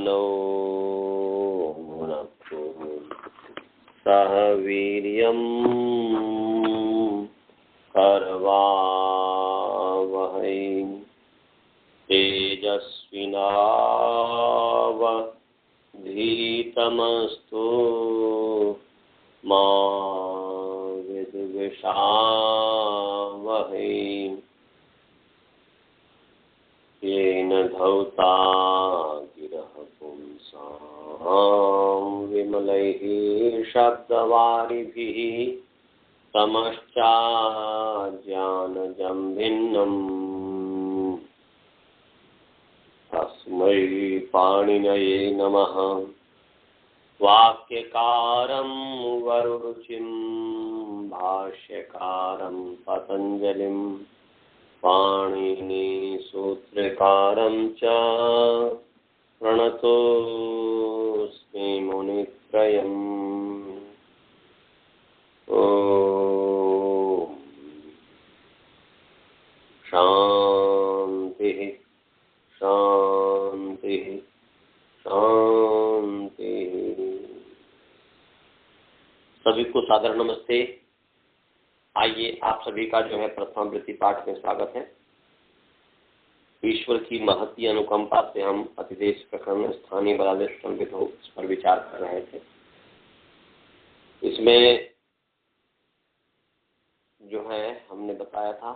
तन्नो भुनक्तु सह वीर्यं करवावहै तेजस्विनावधीतमस्तु मा विद्विषावहै। येन धौता गिरः पुंसां विमलैः शब्दवारिभिः तमश्चाज्ञानजं भिन्नम् तस्मै पाणिनये नमः। वाक्यकारं वरुरुचिं भाष्यकारं पतञ्जलिं पाणिनि सूत्रकारं च प्रणतोऽस्मि मुनित्रयम्। ओम शांति शांति शांति। सभी को सादर नमस्ते। आइए आप सभी का जो है प्रथमावृत्ति पाठ में स्वागत है। ईश्वर की महती अनुकंपा से हम अतिदेश प्रकरण स्थानीय बलादेश संबित हो इस पर विचार कर रहे थे। इसमें जो है हमने बताया था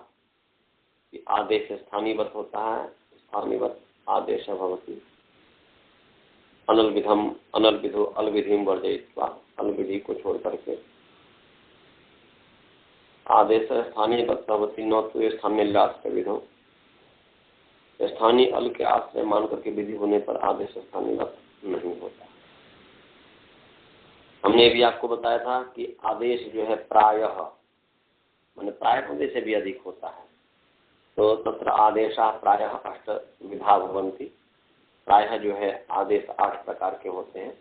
कि आदेश स्थानीयवत होता है, स्थानीयवत आदेश भवति। अनलविधम अनलविधो अलविधिम वर्जयित्वा, अलविधि को छोड़ करके आदेश स्थानीयवत भवति न तो स्थानीय विधो। स्थानीय अल के आश्रय मान करके विधि होने पर आदेश स्थानीयवत नहीं होता। हमने भी आपको बताया था कि आदेश जो है प्रायः माने प्राय होने से भी अधिक होता है। तो तत्र आदेशा प्रायः 8 विधा भवन्ति। प्रायः जो है आदेश 8 प्रकार के होते हैं।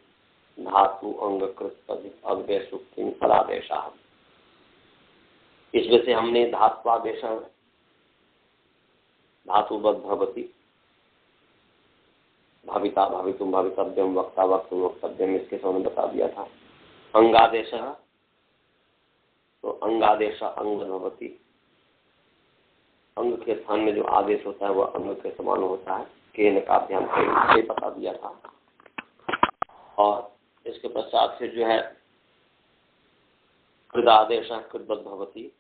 धातु अंग कृत अव्यय सुक्ति फलादेशा। इसमें से हमने धात्वादेश धातुवद् भवति, भाविता भावितुम भावितव्यम, वक्ता वक्तुम वक्तव्यम, इसके सामने बता दिया था। अंगादेश तो अंगादेश अंग भवति। अंग के स्थान में जो आदेश होता है वह अंग के समान होता है। केन का ध्यान से बता दिया था। और इसके पश्चात से जो है कृदादेश कृतवद् भवति,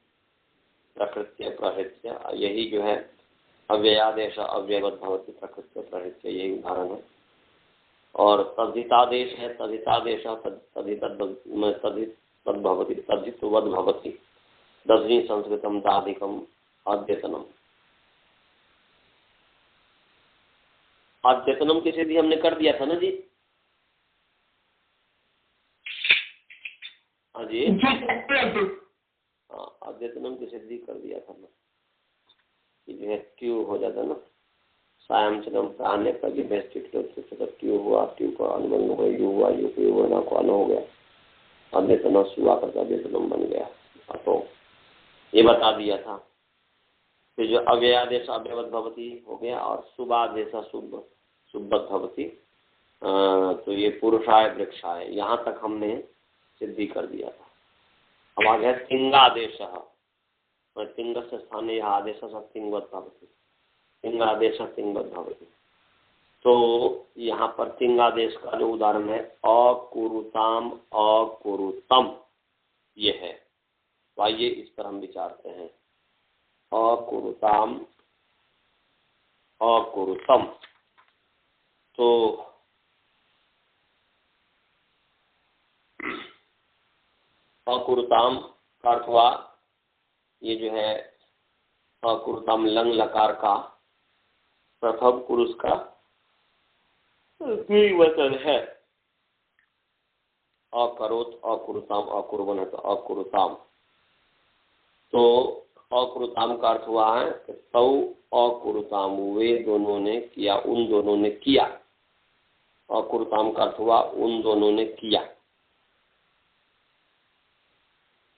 प्रकृत्य प्रहृत्य। यही जो है अव्ययादेश अव्ययवद् भवति, प्रकृत्य प्रहृत्य, यही उदाहरण है। और तद्धितादेश है, तद्धितादेश तद्धितवद् भवति, तद्धितवद् भवति। दशनी संस्कृतम दाधिकम अद्यतनम। अद्यतनम की सिद्धि हमने कर दिया था ना जी? हाँ जी, हाँ अद्यतनम की सिद्धि कर दिया था ना। जो है ट्यू हो जाता ना, सायं चलम प्राण्य पर ट्यू हुआ, ट्यू का अनुबंध हुआ, यू हुआ, यू के हुआ को अन हो गया, अद्यतन सुआ करके अद्यतनम बन गया। तो ये बता दिया था। फिर जो अव्ययादेश अव्यवद् भवति हो गया और शुभादेश शुभवद् भवति। तो ये पुरुषाय वृक्षाय, यहाँ तक हमने सिद्धि कर दिया था। अब आ गया तिंगादेश। तिंग से स्थानीय आदेश तिंगवद् भवति, तिंगादेश तिंगवद् भवति। तो यहाँ पर तिंगादेश का जो उदाहरण है अकुरुताम अकुरुतम, ये है। तो आइए इस पर हम विचारते हैं। अकुरुताम अकुरुतम, तो अकुरुताम का अर्थ हुआ ये जो है अकुरुताम लंग लकार का प्रथम पुरुष का द्विवचन है। अकरोत अकुरुताम, अकुर्वन है तो अकुरुताम। तो अकुरुताम का अर्थ हुआ है कि तौ अकुरुताम, वे दोनों ने किया, उन दोनों ने किया। अकुरुताम का अर्थ हुआ उन दोनों ने किया।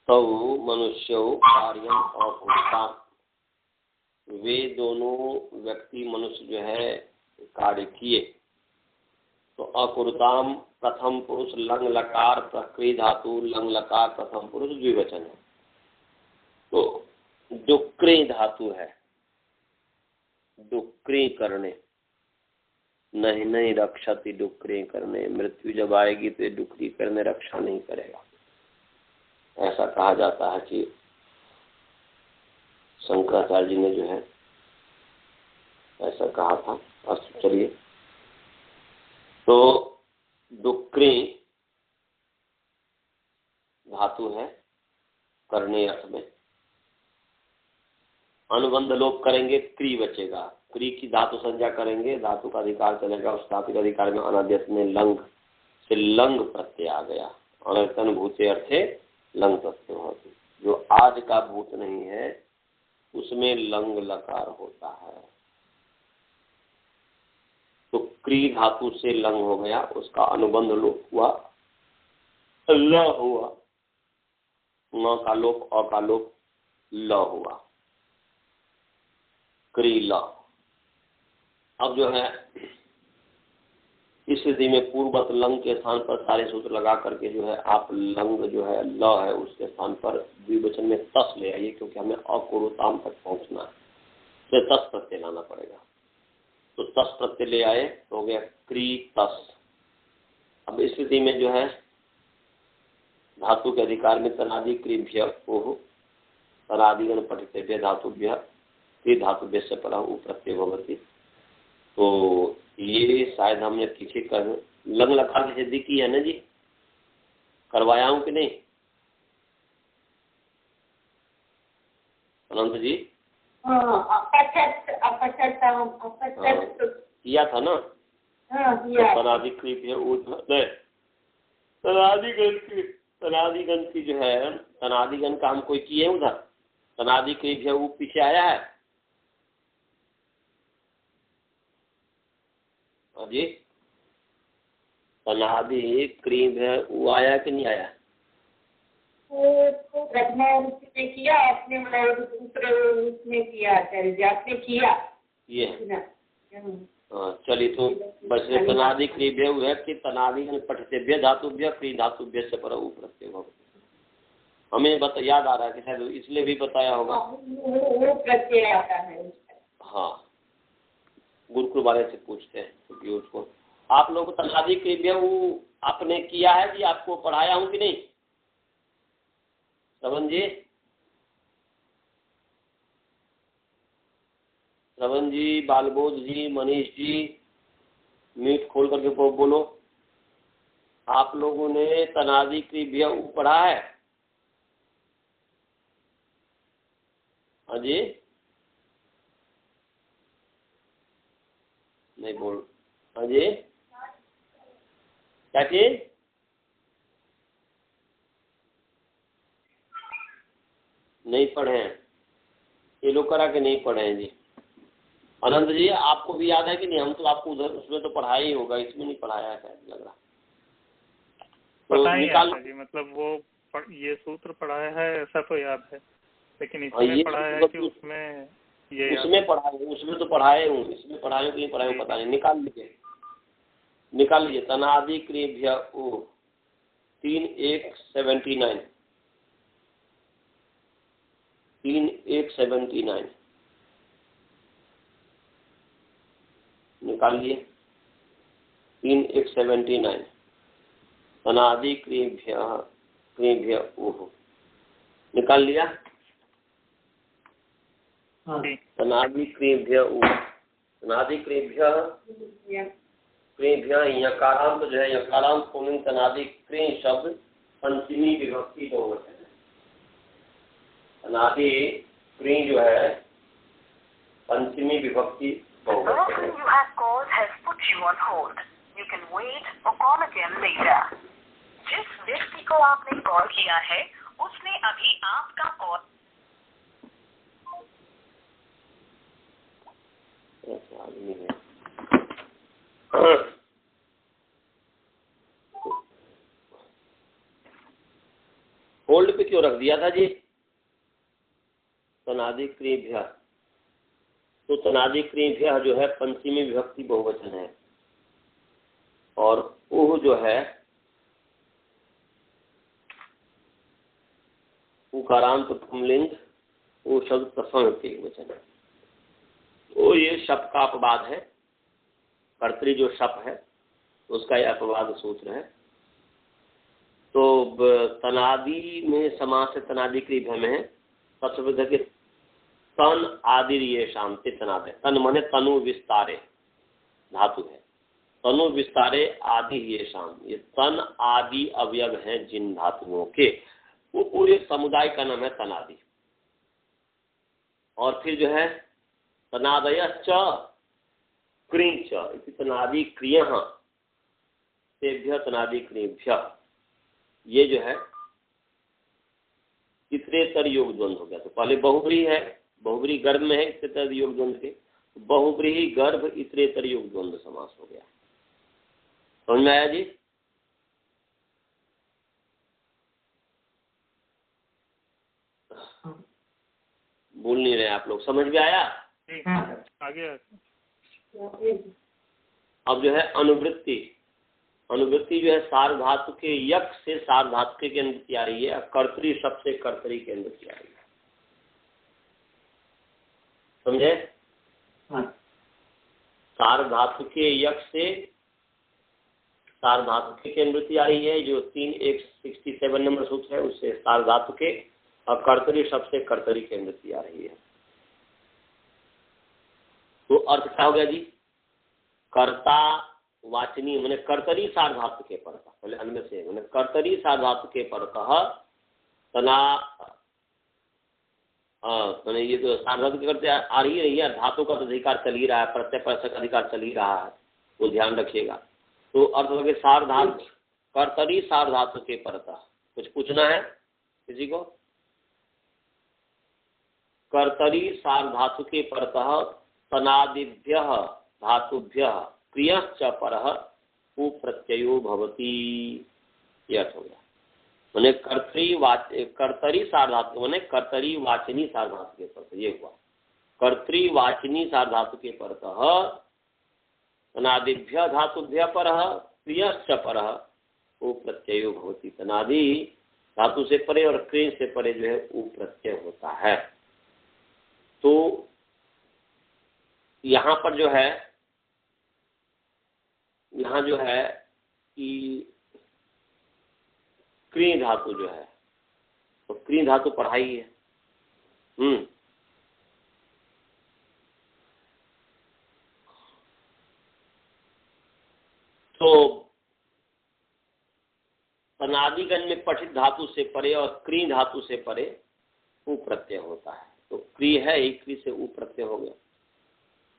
तौ मनुष्यो कार्यम अकुरुताम, वे दोनों व्यक्ति मनुष्य जो है कार्य किए। तो अकुरुताम प्रथम पुरुष लंग लकार प्रक्रिय धातु लंग लकार प्रथम पुरुष द्विवचन है। तो डुक्री धातु है, डुक्री करने, नहीं नहीं रक्षति डुक्री करने, मृत्यु जब आएगी तो ये डुक्री करने रक्षा नहीं करेगा, ऐसा कहा जाता है कि शंकराचार्य जी ने जो है ऐसा कहा था। अच्छा चलिए, तो डुक्री धातु है करने अर्थ में। अनुबंध लोप करेंगे क्री बचेगा, क्री की धातु संज्ञा करेंगे, धातु का अधिकार चलेगा, उस धातु के अधिकार में अनाद्यत में लंग से लंग प्रत्यय आ गया। अनर्तन भूते अर्थे लंग प्रत्यय होती, जो आज का भूत नहीं है उसमें लंग लकार होता है। तो क्री धातु से लंग हो गया, उसका अनुबंध लोप हुआ, ल हुआ, न का लोप अ का लोप ल हुआ, क्री ल। अब जो है इस स्थिति में पूर्ववत लंग के स्थान पर सारे सूत्र लगा करके जो है आप लंग जो है ल है उसके स्थान पर द्विवचन में तस ले आइए, क्योंकि हमें अकुरुताम तक पहुंचना है, तो तस प्रत्यय लाना पड़ेगा। तो तस प्रत्यय ले आए तो हो गया क्री तस। अब इस स्थिति में जो है धातु के अधिकार में तनादि क्रिभ्य ओह तनादिगण पठितेभ्य धातुभ्य क्री धातुभ्य से परा प्रत्यय भवति। तो ये शायद हमने पीछे कर लंग लकार की सिद्धि की है ना जी, करवाया हूं कि नहीं अनंत जी? किया था ना। तनादिगण की जो है तनादिगण का हम कोई किए उधर, तनादि क्रिय वो पीछे आया है जी, तनादि क्रिय वो आया कि नहीं आया? तो में किया आपने, दूसरे उसमें किया आपने किया ये। चलिए, तो बस तनादि क्रिय है कि तनादि पठितेभ्य धातुभ्य क्री धातुभ्य से पर प्रत्यय भवति। हमें याद आ रहा है कि शायद इसलिए भी बताया होगा, वो प्रत्यय आता है। हाँ, गुरुकुल वाले से पूछते हैं क्योंकि उसको आप लोग तनादि क्रिय वो आपने किया है जी, आपको पढ़ाया हूँ कि नहीं श्रवण जी? श्रवण जी, बालबोध जी, मनीष जी, मीट खोल करके बोलो, आप लोगों ने तनादि क्रिय पढ़ा है? हाँ जी, नहीं बोल। हाँ जी, क्या चीज? नहीं पढ़े हैं ये लोग, करा के नहीं पढ़े हैं जी। अनंत जी, आपको भी याद है कि नहीं? हम तो आपको उधर उसमें तो पढ़ाया ही होगा, इसमें नहीं पढ़ाया है शायद, लग रहा। तो निकाल जी, मतलब वो ये सूत्र पढ़ाया है ऐसा तो याद है, लेकिन इसमें पढ़ाया है कि उसमें ये उसमें पढ़ाए, उसमें तो पढ़ाए हूँ, इसमें पढ़ाए कि नहीं पढ़ाए पता नहीं। निकाल लीजिए, निकाल लीजिए। तनादि क्रिय 3:1:79 3:1:79 निकाल लिए। 3:1:79 तनादि क्रिय निकाल लिया। तनादि क्रिय तनादि क्रिय यकारांत जो है, यकारांत पुलिंग तनादि क्रिय शब्द पंचमी विभक्ति बहुवचन है। तनादि क्रिय जो है पंचमी विभक्ति बहुवचन है। जिस व्यक्ति को आपने कॉल किया है उसने अभी आपका कॉल होल्ड पे क्यों रख दिया था जी? तनादि क्रिय, तो तनादि क्रिय जो है पंचमी विभक्ति बहुवचन है। और ऊह जो है उकारांत पुंलिंग, वो शब्द प्रसंग के वचन है। तो ये शप का अपवाद है, कर्तरी जो शप है उसका यह अपवाद सूत्र है। तो तनादि में समास से तनादि क्रिया में है सबसे के तन आदि ये शांति तनाद है। तन माने तनु विस्तारे धातु है, तनु विस्तारे आदि ये शाम, ये तन आदि अवयव हैं जिन धातुओं के, वो पूरे समुदाय का नाम है तनादि। और फिर जो है तनादयश्च क्रीच इति तनादि क्रियः तेभ्य तनादि क्रियभ्य, ये जो है इतरेतर योग द्वंद्व हो गया। तो पहले बहुब्री है, बहुब्री गर्भ में है, इतरेतर योग द्वंद्व के बहुब्री गर्भ इतरेतर योग द्वंद्व समास हो गया। समझ में आया जी? बोल नहीं रहे आप लोग, समझ में आया? आगे अब जो है अनुवृत्ति, अनुवृत्ति जो है सार धातु के यक से सार धातु के अंदर आ रही है, कर्तरी शब्द से कर्तरी के अंदर आ रही है। समझे? सार धातु के यक से सार धातु के केंद्र आ रही है, जो 3-1-67 नंबर सूत्र है उससे सार धातु के, और कर्तरी शब्द से कर्तरी केंद्र आ रही है। तो अर्थ क्या हो गया जी? कर्ता वाचनी मैंने कर्तरी सार धातु के परतः, पहले अन्य से मैंने कर्तरी सार धातु के परतः तना, मैंने ये तो सार धातु के करते आ रही है, धातु का तो अधिकार चल ही रहा है, प्रत्यय परसक अधिकार चल ही रहा है, वो ध्यान रखिएगा। तो अर्थ हो गया सार धातु, कर्तरी सार धातु के परतः। कुछ पूछना है किसी को? कर्तरी सार धातु के परतः तनादिभ्य धातुभ्य क्रियश्च परः उप्रत्ययो भवति, यह हो गया। मैंने कर्तरी सार धातु मैंने कर्तरी वाचनी सार धातु के परतः, ये हुआ कर्तरी वाचनी सार धातु के परतः तनादिभ्य धातुभ्य परः क्रियश्च परः उप्रत्ययो भवति। तनादि धातु से परे और क्रिय से परे जो है उप्रत्यय होता है। तो यहाँ पर जो है, यहाँ जो है कि क्रिय धातु जो है, तो क्रिय धातु पढ़ाई है। तो तनादिगण में पठित धातु से परे और क्रिय धातु से परे उ प्रत्यय होता है। तो क्रिय है, एक क्रिय से उ प्रत्यय हो गया।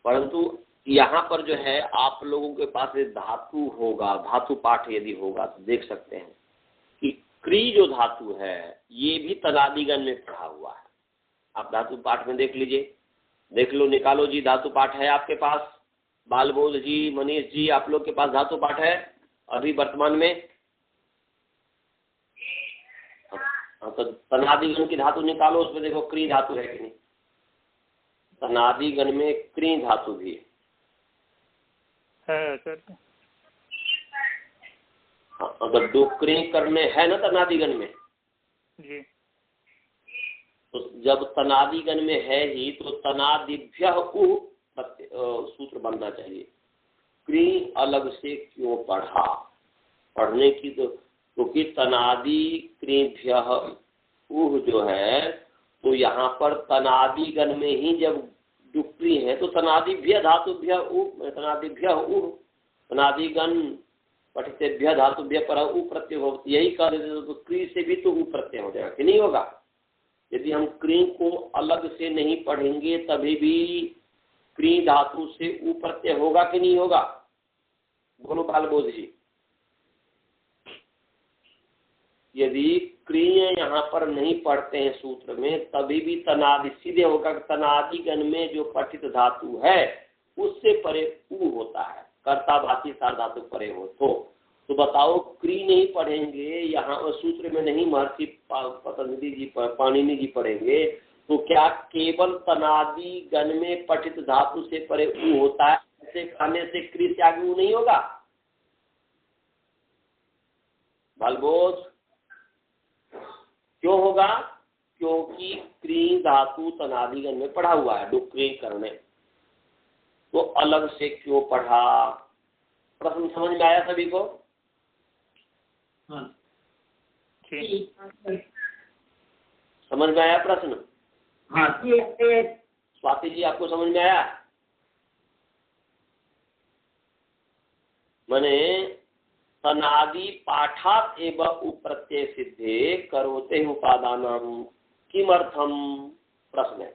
परंतु यहाँ पर जो है आप लोगों के पास धातु होगा, धातु पाठ यदि होगा तो देख सकते हैं कि क्रिय जो धातु है ये भी तनादिगण में पढ़ा हुआ है। आप धातु पाठ में देख लीजिए, देख लो, निकालो जी। धातु पाठ है आपके पास, बालबोध जी, मनीष जी, आप लोग के पास धातु पाठ है अभी वर्तमान में? तो तनादिगण की धातु निकालो, उसमें देखो क्रिय धातु है कि नहीं। तनादिगण में क्रिय धातु भी है सर। अगर दो क्रिय करने है ना तनादिगण में जी, तो जब तनादिगण में है ही तो तनादिभ्य उ सूत्र बनना चाहिए। क्रिय अलग से क्यों पढ़ा? पढ़ने की तो क्योंकि तनादि क्रियभ्य उ जो है, तो यहाँ पर तनादिगण में ही जब डुक्री है तो तनादिभ्य धातुभ्य उ, तनादिभ्य उ, तनादिगण पठितेभ्य धातुभ्य पर उ प्रत्यय हो, यही कह देते तो क्रिय से भी तो उ प्रत्यय हो जाएगा कि नहीं होगा? यदि हम क्रिय को अलग से नहीं पढ़ेंगे तभी भी क्रिय धातु से उ प्रत्यय होगा कि नहीं होगा? बोलो बालबोध जी। यदि क्रिय यहाँ पर नहीं पढ़ते हैं सूत्र में तभी भी तनादि सीधे होगा। तनादिगण में जो पठित धातु है उससे परे उ होता है, कर्तावाची सार धातु परे हो तो बताओ क्रिय नहीं पढ़ेंगे, यहाँ सूत्र में नहीं महर्षि पतंजलि जी पाणिनि जी पढ़ेंगे तो क्या केवल तनादिगण में पठित धातु से परे उ होता है? ऐसे खाने से क्रिय से आगे उ नहीं होगा? कालबोध क्यों होगा? क्योंकि क्री धातु तनादिगण में पढ़ा हुआ है, डुक्री करने, तो अलग से क्यों पढ़ा? प्रश्न समझ में आया सभी को? समझ में आया प्रश्न? हाँ। स्वाति जी आपको समझ में आया? माने तनादि पाठात एवं उप्रत्यय सिद्धे करोते उपादानम किमर्थम? प्रश्न है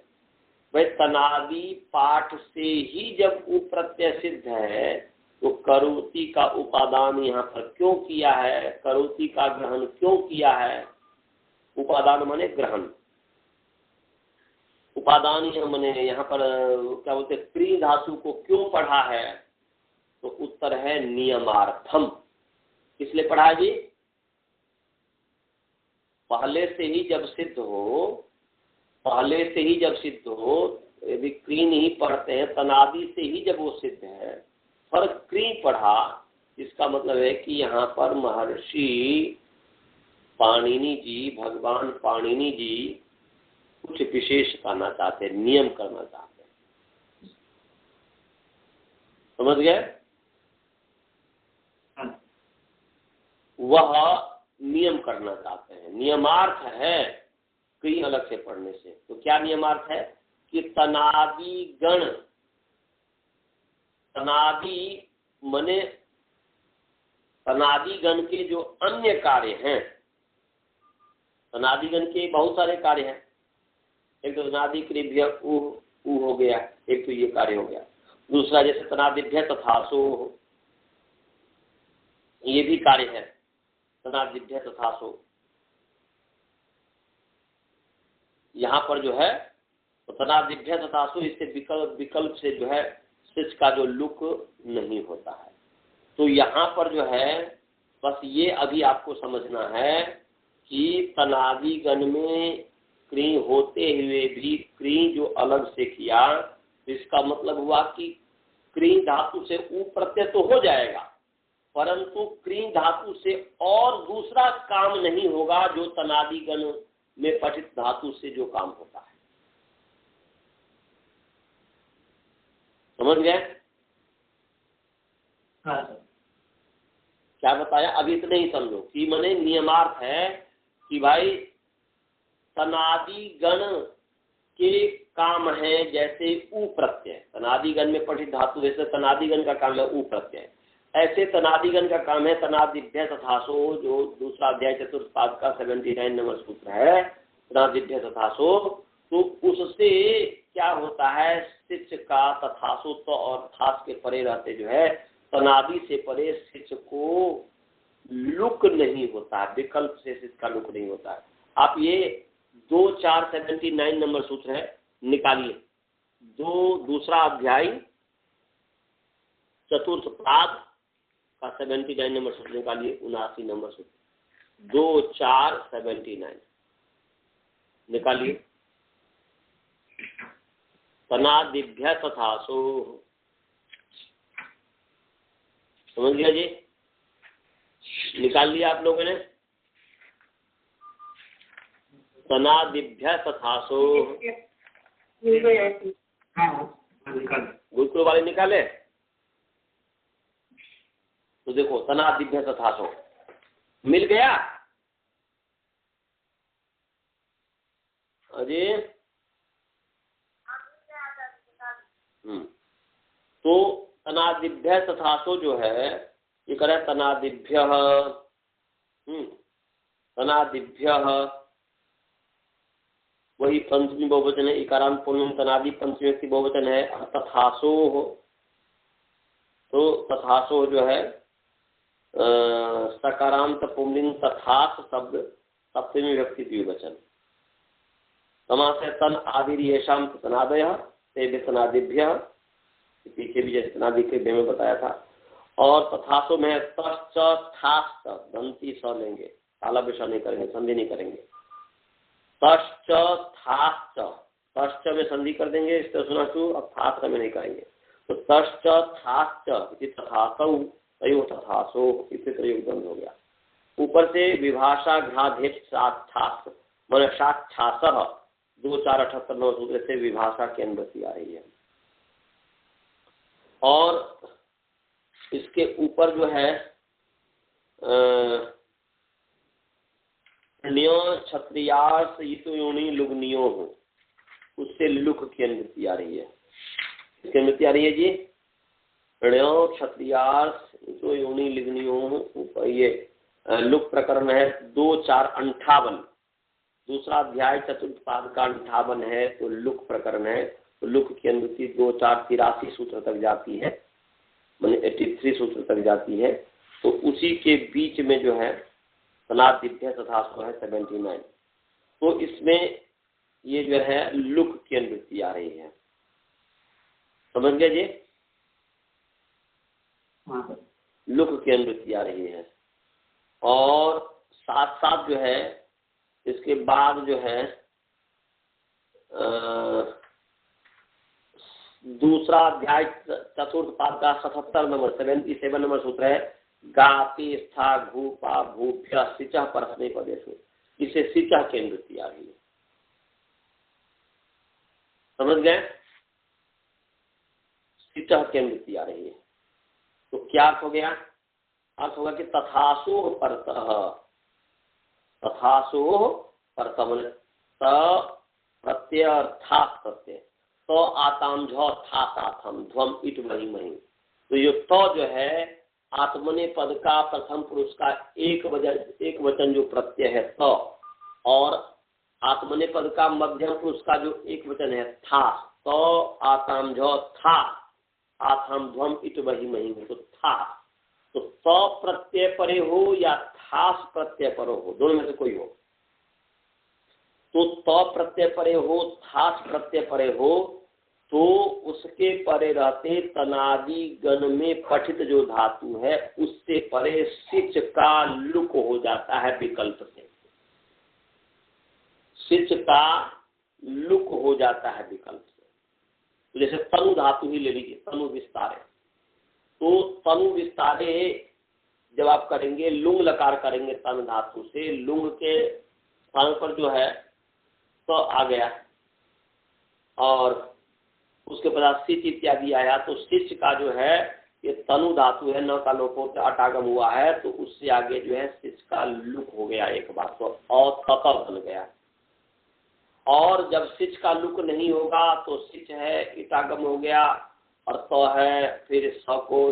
भाई, तनादि पाठ से ही जब उप्रत्यय सिद्ध है तो करोति का उपादान यहाँ पर क्यों किया है? करोति का ग्रहण क्यों किया है? उपादान माने ग्रहण, उपादान माने यहाँ पर क्या बोलते, क्री धातु को क्यों पढ़ा है? तो उत्तर है नियमार्थम। किस लिए पढ़ा जी? पहले से ही जब सिद्ध हो, पहले से ही जब सिद्ध हो, यदि क्री नहीं पढ़ते हैं, तनादि से ही जब वो सिद्ध है, पर क्री पढ़ा, इसका मतलब है कि यहाँ पर महर्षि पाणिनि जी, भगवान पाणिनि जी कुछ विशेष करना चाहते, नियम करना चाहते, समझ गए? वह नियम करना चाहते हैं। नियमार्थ है क्री अलग से पढ़ने से। तो क्या नियमार्थ है? कि तनादि गण, तनादि मने तनादि गण के जो अन्य कार्य हैं, तनादि गण के बहुत सारे कार्य हैं। एक तो तनादि क्रिभ्य उ हो गया, एक तो ये कार्य हो गया। दूसरा जैसे तनादिभ्य तथासो, ये भी कार्य है, तनादिभ्य तथासो। यहाँ पर जो है तो तनादिभ्य तथासो, इससे विकल्प से जो है सिच का जो लुक नहीं होता है। तो यहाँ पर जो है बस ये अभी आपको समझना है कि तनादि गण में क्री होते हुए भी क्री जो अलग से किया, तो इसका मतलब हुआ कि क्री धातु से उ प्रत्यय तो हो जाएगा, परंतु क्री धातु से और दूसरा काम नहीं होगा जो तनादि गण में पठित धातु से जो काम होता है। समझ गए? हाँ सर। क्या बताया? अभी इतने ही समझो कि मने नियमार्थ है कि भाई तनादि गण के काम है जैसे उ प्रत्यय, तनादि गण में पठित धातु जैसे तनादि गण का काम है उ प्रत्यय, ऐसे तनादि गण का काम है तनादिभ्य तथासो, जो दूसरा अध्याय चतुर्थ पाद का 79 नंबर सूत्र है, तनादिभ्य तथासो। तो उससे क्या होता है? सिच का तथासो तो और थास के परे रहते जो है, तनादि से परे सिच को लुक नहीं होता, विकल्प से सिच का लुक नहीं होता है। आप ये 2.479 नंबर सूत्र है, निकालिए। दूसरा अध्याय चतुर्थ पाद का 79 नंबर सूत्र निकालिए, 79 नंबर सूत्र 2.479 निकालिए। तनादिभ्य तथासो, समझ गया जी? निकाल लिया आप लोगों ने? तनादिभ्य तथासो, गुरुकुल वाले निकाले? तो देखो तनादिभ्य तथासो मिल गया अजय? तो तनादिभ्य तथासो जो है ये करे तनादिभ्य, तनादिभ्य वही पंचमी बहुवचन है, इकारांत पुल्लिंग तनादि पंचमी व्यक्ति बहुवचन है। तथासो, तो तथासो जो है सकारांत पुल्लिंग तथास शब्द सप्तमी व्यक्ति द्विवचन। समास है तन आदि येषाम तनादय ते तनादिभ्य, पीछे भी जैसे तनादि के में बताया था। और तथासो में तश्च थाश्च, दंती स लेंगे, ताला विषय नहीं करेंगे, संधि नहीं करेंगे। तश्च थाश्च, तश्च में संधि कर देंगे, इस तरह सुना चु, अब थाश्च में नहीं करेंगे। तो तश्च थाश्च इति तथासौ तयो तथासो, इसी तरह योगदान हो गया। ऊपर से विभाषा घ्राधेट साक्षास मन साक्षास 2 4 78 9 सूत्र से विभाषा की अनुवृत्ति आ रही है। और इसके ऊपर जो है क्षत्रियास योनि लुग्नियो हो, उससे लुक की अनुवृत्ति आ रही है। इसकी अनुवृत्ति आ रही है जी, क्षत्रियास योनि लुग्नियो हो, ये लुक प्रकरण है 2 4 58, दूसरा अध्याय चतुर्थ पाद का 58 है, तो लुक प्रकरण है। तो लुक की अनुवृत्ति 2 4 83 सूत्र तक जाती है, माने 83 सूत्र तक जाती है। तो उसी के बीच में जो है तनादिभ्य तथा है 79। तो इसमें ये जो है लुक की अनुवृत्ति आ रही है, समझ गए जी? लुक की अनुवृत्ति आ रही है। और साथ साथ जो है इसके बाद जो है दूसरा अध्याय चतुर्थ पाद का 77 नंबर 77 नंबर सूत्र है, गाति स्था घूपा भूभ्य सिंचा परस्मै पदेशु, इसे सिंचा की अनुवृत्ति आ रही है, समझ गए? सिंचा की अनुवृत्ति आ रही है। तो क्या अर्थ हो गया? अर्थ होगा कि तथासो परतः, तथासो परतः प्रत्यय था प्रत्यय, तो आताम झ था ताथम ध्वम इट मही मही। तो ये तो जो है आत्मने पद का प्रथम पुरुष का एक वचन जो प्रत्यय है तो, और आत्मने पद का मध्यम पुरुष का जो एक वचन है था, तो आताम झ था आथम ध्वम इट मही मही, तो था। तो प्रत्यय परे हो या थास प्रत्यय पर हो, दोनों में से कोई हो। तो प्रत्यय परे हो थास प्रत्यय परे हो, तो उसके परे रहते तनादि गण में पठित जो धातु है उससे परे सिच का लुक हो जाता है विकल्प से, सिच का लुक हो जाता है विकल्प से। तो जैसे तनु धातु ही ले लीजिए, तनु विस्तारे, तो तनु विस्तारे जब आप करेंगे लुंग लकार करेंगे तन धातु से, लुंग के स्थान पर जो है तो आ गया, और उसके बाद सिच इत्यादि आया, तो सिच का जो है ये तनु धातु है, न का लोपो अटागम हुआ है, तो उससे आगे जो है सिच का लुक हो गया एक बार, तो अतत बन गया। और जब सिच का लुक नहीं होगा तो सिच है इटागम हो गया, और तो है फिर स को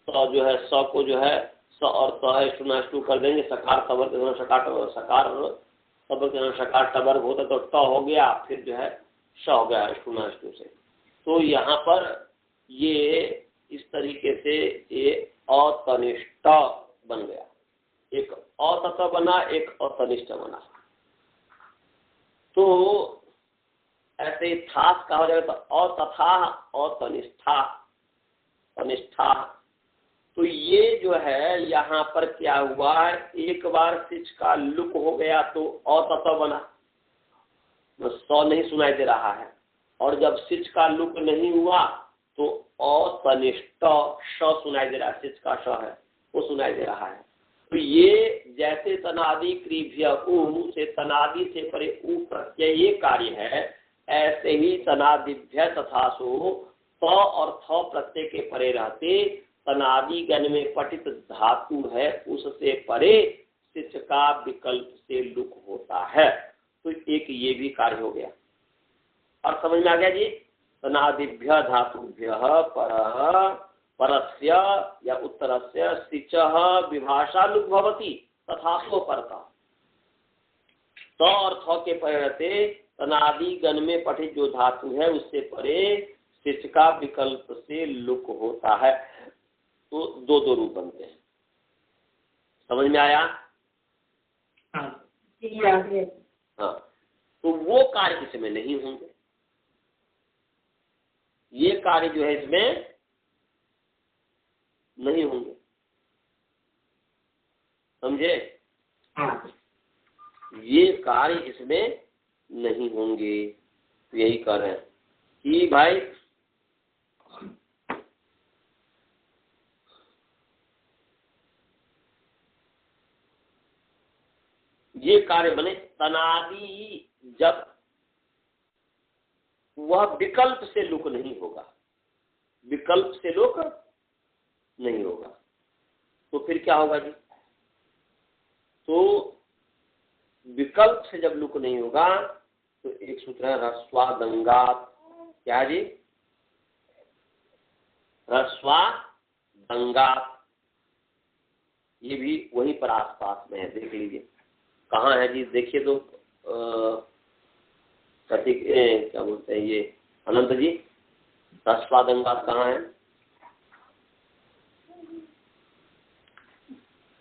तो जो है स को जो है स और तो है स्टू कर देंगे, सकार तबर सकार तबर के सकार टबर होता तो ट हो गया, फिर जो है श हो गया स्टू से। तो यहाँ पर ये इस तरीके से ये अतनिष्ठ बन गया, एक अतत बना, एक अतनिष्ठ बना। तो ऐसे ही थास कहा जाएगा तो अतथा अतनिष्ठा तनिष्ठा। तो ये जो है यहाँ पर क्या हुआ, एक बार सिच का लुक हो गया तो अतत बना, स नहीं सुनाई दे रहा है, और जब सिच का लुक नहीं हुआ तो अतनिष्ठ श सुनाई दे रहा है, सिच का श है वो सुनाई दे रहा है। तो ये जैसे तनादि क्रिभ्य उ से तनादि से परे उ प्रत्यय ये कार्य है, ऐसे ही तनादिभ्य तथासो त और थ प्रत्यय के परे रहते तनादि गण में पठित धातु है उससे परे सिच का विकल्प से लुक होता है। तो एक ये भी कार्य हो गया, और समझ में आ गया जी? तनादिभ्य धातुभ्य परस्य या उत्तरस्य सिच विभाषा लुक भवति तथासो परता, तो और थ के परे रहते तनादि गण में पठित जो धातु है उससे परे सिच का विकल्प से लुक होता है। तो दो दो रूप बनते हैं, समझ में आया? हाँ, तो वो कार्य इसमें नहीं होंगे, ये कार्य जो है इसमें नहीं होंगे, समझे? ये कार्य इसमें नहीं होंगे। यही कह रहे हैं कि भाई ये कार्य बने। तनादि जब वह विकल्प से लुक नहीं होगा, विकल्प से लुक नहीं होगा, तो फिर क्या होगा जी? तो विकल्प से जब लुक नहीं होगा तो एक सूत्र है ह्रस्वादंगात्। क्या जी? ह्रस्वादंगात्। ये भी वहीं पर आसपास में है, देख लीजिए कहाँ है जी। देखिए तो प्रतीक क्या बोलते हैं ये अनंत जी, ह्रस्वादंगात् कहाँ है?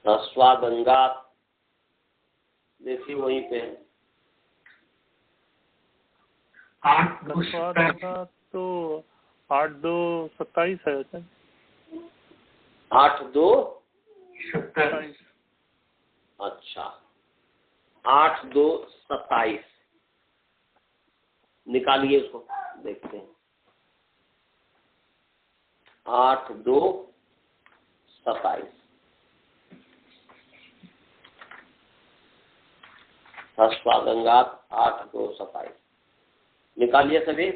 ह्रस्वादंगात् देखिए वहीं पे है। 8 तो 8-2-27 है सर। 8-2-27। अच्छा, 8-2-27 निकालिए उसको, देखते हैं। 8-2-27 ह्रस्वादंगात् 8-2-27 निकालिए सभी।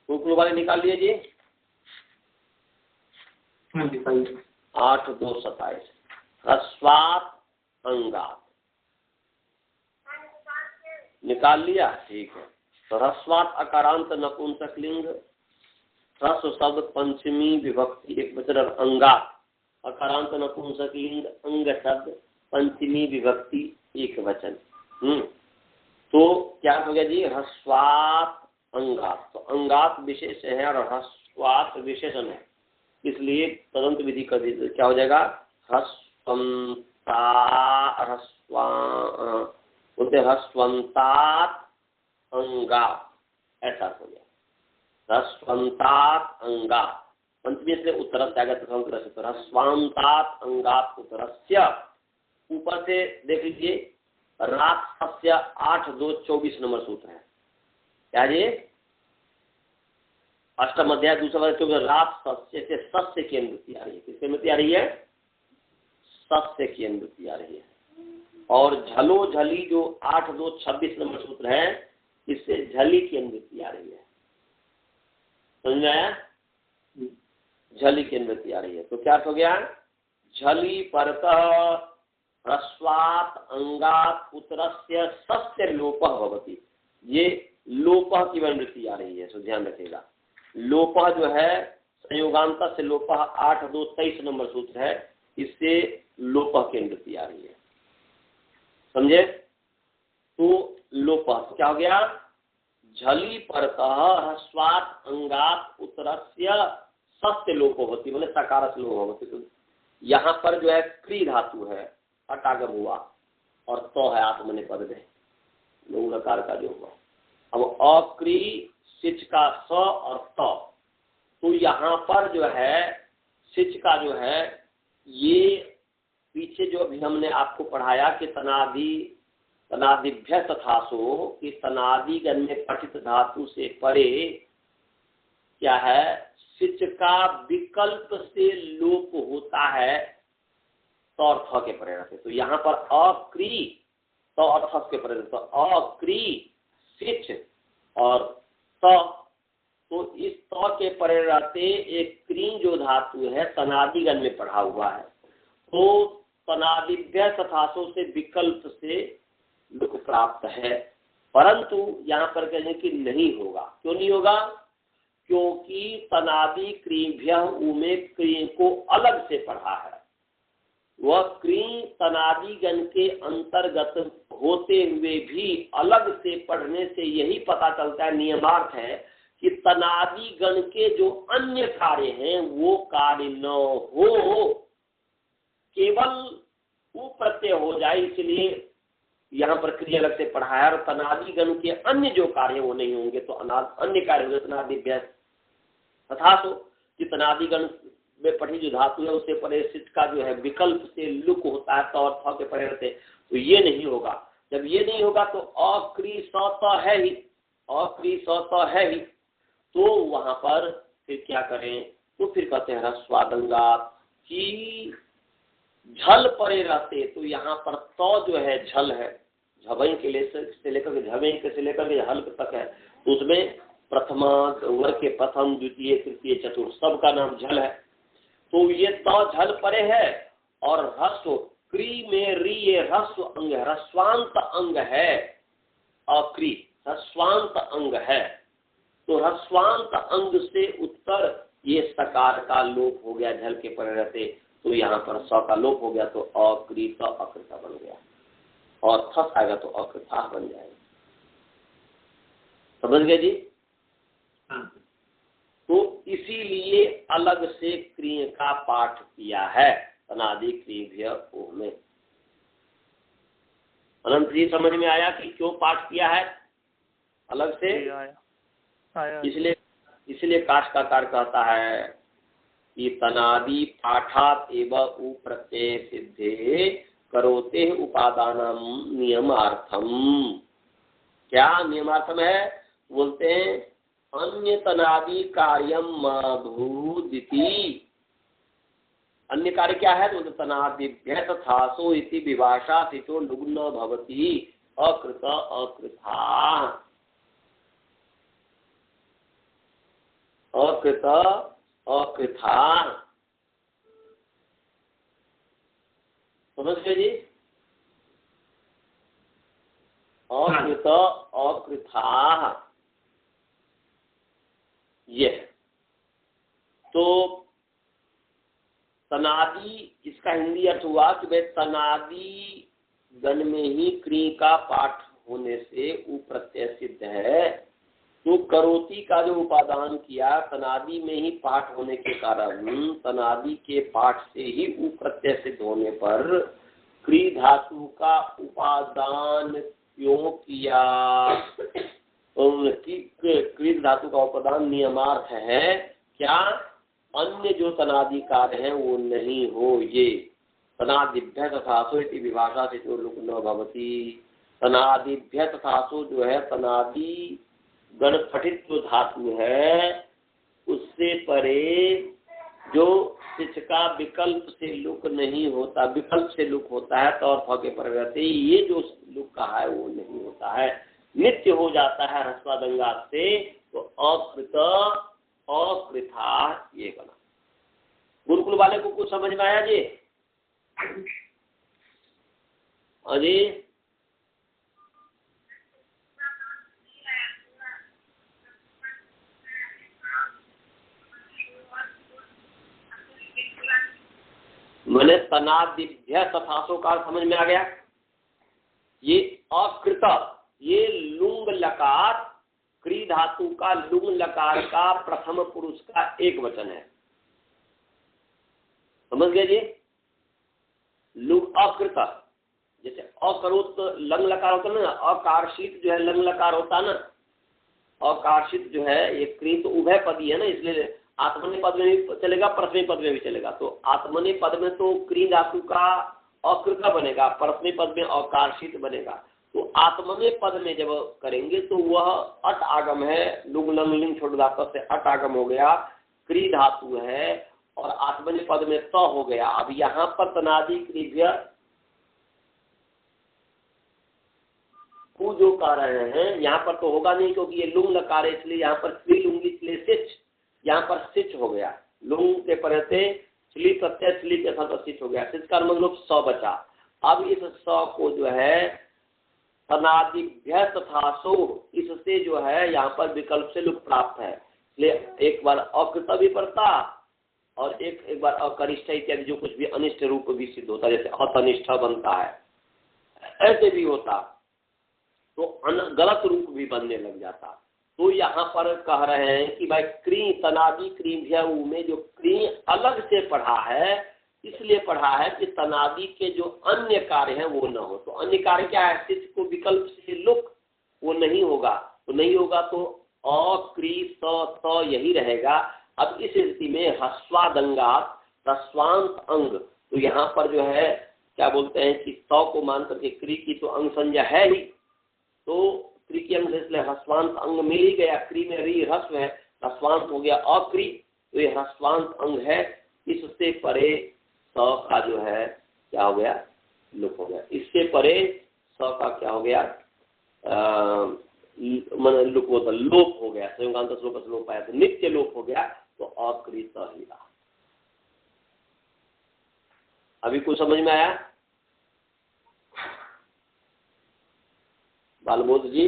कुल वाले निकालिए जी। 8-2-27 ह्रस्वात् अंगात् निकाल लिया, ठीक है। तो ह्रस्वात् अकारांत नपुंसकलिंग, ह्रस्व शब्द पंचमी विभक्ति एक वचन, अंगात् अकारांत नपुंसकलिंग अंग शब्द पंचमी विभक्ति एक वचन। तो क्या हो गया जी? ह्रस्वात् अंगात्। तो अंगात् विशेष है और ह्रस्वात् विशेषण है, इसलिए तदंत विधि कर दीजिए। क्या हो जाएगा? ह्रस्वन्तात् अंगात्, ऐसा हो गया। ह्रस्वन्तात् अंगात् पंचमी से उत्तर तो ह्रस्वान्तात् अंगात् उत्तरस्य। ऊपर से देख लीजिए राक्षस्य 8-2-24 नंबर सूत्र है। क्या जी? अष्टम अध्याय दूसरा वर्ग क्योंकि राक्षस्य से सस्य की अनुवृत्ति आ रही है। किसकी अनुवृत्ति आ रही है? सस्य की अनुवृत्ति आ रही है। और झलो झली जो 8-2-26 नंबर सूत्र है, इससे झली की अनुवृत्ति आ रही है। समझ में आया? झली की अनुवृत्ति आ रही है। तो क्या हो गया? झली परतः ह्रस्वात् अंगात् उत्तरस्य सस्य लोपः भवति। ये लोपः की अनुवृत्ति आ रही है, तो ध्यान रखिएगा। लोपः जो है संयोगांत से लोपः 8-2-23 नंबर सूत्र है, इससे लोपः की अनुवृत्ति आ रही है। समझे? तो लोपः क्या हो गया? झली परतः ह्रस्वात् अंगात् उत्तरस्य सस्य लोपो होती, बोले सकारस लोप होती। तो यहाँ पर जो है क्री धातु है, अटागम हुआ, और तो है आत्मनेपद में लकार का जो हुआ। अब अक्री सिच का स और तो यहाँ पर जो है सिच का जो है, ये पीछे जो अभी हमने आपको पढ़ाया कि तनादिभ्य तथासो कि तनादिगण में पठित धातु से परे क्या है? सिच का विकल्प से लोप होता है तो अर्थ के परे रहते। तो यहाँ पर अक्री तो अर्थ के परे रहते, तो अक्री सिच और तो इस त के परे रहते एक क्री जो धातु है तनादिगण में पढ़ा हुआ है, तो तनादिभ्य तथासो से विकल्प से लुक प्राप्त है। परंतु यहाँ पर कहने की नहीं होगा। क्यों नहीं होगा? क्योंकि तनादि क्रीभ्य उमे क्री को अलग से पढ़ा है। वह क्री तनादिगण के अंतर्गत होते हुए भी अलग से पढ़ने से यही पता चलता है, नियमार्थ है कि तनादिगण के जो अन्य कार्य हैं वो कार्य न हो, केवल प्रत्यय हो जाए, इसलिए यहाँ पर क्रिया अलग से पढ़ा है। और तनादिगण के अन्य जो कार्य वो नहीं होंगे, तो अन्य कार्य होंगे तनादिभ्य तथासो कि तनादिगण में पढ़ी जो धातु है उससे परे सिच का जो है विकल्प से लुक होता है, तो और के परे रहते, तो ये नहीं होगा। जब ये नहीं होगा तो अक्री स है ही, अक्री स है ही, तो वहां पर फिर क्या करें? तो फिर कहते हैं ह्रस्वादंगात् कि झल परे रहते, तो यहाँ पर तो जो है झल है, झवई के लिए से लेकर के झवें के से लेकर के हल्क तक है, तो उसमें प्रथमा वर्ग के प्रथम द्वितीय तृतीय चतुर्थ सबका नाम झल है। तो ये त झल परे है और ह्रस्व क्री में री ये ह्रस्व अंग है, ह्रस्वांत अंग है। अक्री ह्रस्वांत अंग है, तो ह्रस्वांत अंग से उत्तर ये सकार का लोप हो गया झल के परे रहते, तो यहाँ पर स का लोप हो गया, तो अकृत अकृता बन गया और थस आएगा तो अकृता बन जाएगा। समझ गए जी? तो इसीलिए अलग से क्रिय का पाठ किया है अनादि क्रिय में। अनंत जी समझ में आया कि क्यों पाठ किया है अलग से? आया। इसलिए काष्ठकार कहता है कि तनादि पाठात एवं उप्रत्यय सिद्धे करोते उपादानम नियमार्थम। क्या नियमार्थम है? बोलते हैं अन्य तनादि कार्यम भूदिति। अन्य कार्य क्या है? तो तनादिभ्य तथासो इति विभाषा तितो लुग्न भवति अकृत अकृथा अकृत अकृथा। समझ गए जी? अकृत अकृथा ये। तो तनादि इसका हिंदी अर्थ हुआ कि भाई तनादि गण में ही क्रिय का पाठ होने से उ प्रत्यय सिद्ध है। तो करोति का जो उपादान किया तनादि में ही पाठ होने के कारण तनादि के पाठ से ही उ प्रत्यय सिद्ध होने पर क्री धातु का उपादान क्यों किया? क्री धातु का उपादान नियमार्थ है। क्या? अन्य जो तनादि कार्य है वो नहीं हो। ये तनादिभ्य तथासो इति विभाषा से जो लुक न भवती। तनादिभ्य तथासो जो है तनादि गण पठित जो धातु है उससे परे जो सिच का विकल्प से लुक नहीं होता, विकल्प से लुक होता है तो और के पर रहते ये जो लुक कहा है वो नहीं होता है, नित्य हो जाता है ह्रस्वादंगात से। तो अकृत अकृथा ये बना। गुरुकुल वाले को कुछ समझ में आया जी? अजी मैंने तनादिभ्य तथासो का समझ में आ गया। ये अकृत ये लुंग लकार क्री धातु का लुंग लकार का प्रथम पुरुष का एक वचन है। समझ गए जी? लुंग अकृत जैसे अकरोत लंग लकार होता है ना, अकारशित जो है लंग लकार होता है ना, अकारशित जो है ये क्री तो उभय पदी है ना, इसलिए आत्मने पद में भी चलेगा परस्मय पद में भी चलेगा। तो आत्मने पद में तो क्री धातु का अकृत बनेगा, परस्मय पद में अकारशित बनेगा। तो आत्मने पद में जब करेंगे तो वह अट आगम है, लुंग लंग लिंग छोड़ धातु से अट आगम हो गया, क्री धातु है और आत्मने पद में त हो गया। अब यहाँ पर तनादि क्रिय जो कह रहे हैं यहाँ पर तो होगा नहीं क्योंकि ये लुंग लकार है, इसलिए यहाँ पर क्री लुंगी इसलिए सिच, यहाँ पर सिच हो गया। लुंग के पर से स्ली प्रत्यय स्ली के साथ सिच हो गया, सिच का मतलब स बचा। अब इस स को जो है तनादिभ्य तथासो इससे जो है यहाँ पर विकल्प से लुक प्राप्त है, इसलिए एक बार अकृत भी पड़ता और एक बार अकनिष्ठ इत्यादि जो कुछ भी अनिष्ट रूप भी सिद्ध होता है, जैसे अतनिष्ठ बनता है, ऐसे भी होता तो गलत रूप भी बनने लग जाता। तो यहाँ पर कह रहे हैं कि भाई क्री तनादि क्रिय में जो क्री अलग से पढ़ा है, इसलिए पढ़ा है कि तनादि के जो अन्य कार्य हैं वो न हो। तो अन्य कार्य क्या है? सिच को विकल्प से लुक वो नहीं होगा, तो नहीं होगा तो अक्री स यही रहेगा। अब इस स्थिति में ह्रस्वादंगात ह्रस्वांत अंग, तो यहाँ पर जो है क्या बोलते हैं कि स को मान करके क्री की तो अंग संज्ञा है ही, तो क्री की अंग इसलिए ह्रस्वांत अंग मिल ही गया। क्री में री ह्रस्व है, ह्रस्वांत हो गया अक्री, तो ये ह्रस्वांत अंग है। इससे परे स का जो है क्या हो गया? लुक हो गया। इससे परे स स का क्या हो गया, मन लोप हो गया, संयोगांत लोप आया तो नित्य लोप हो गया, तो अकृत ही रहा। अभी कुछ समझ में आया बालबोध जी?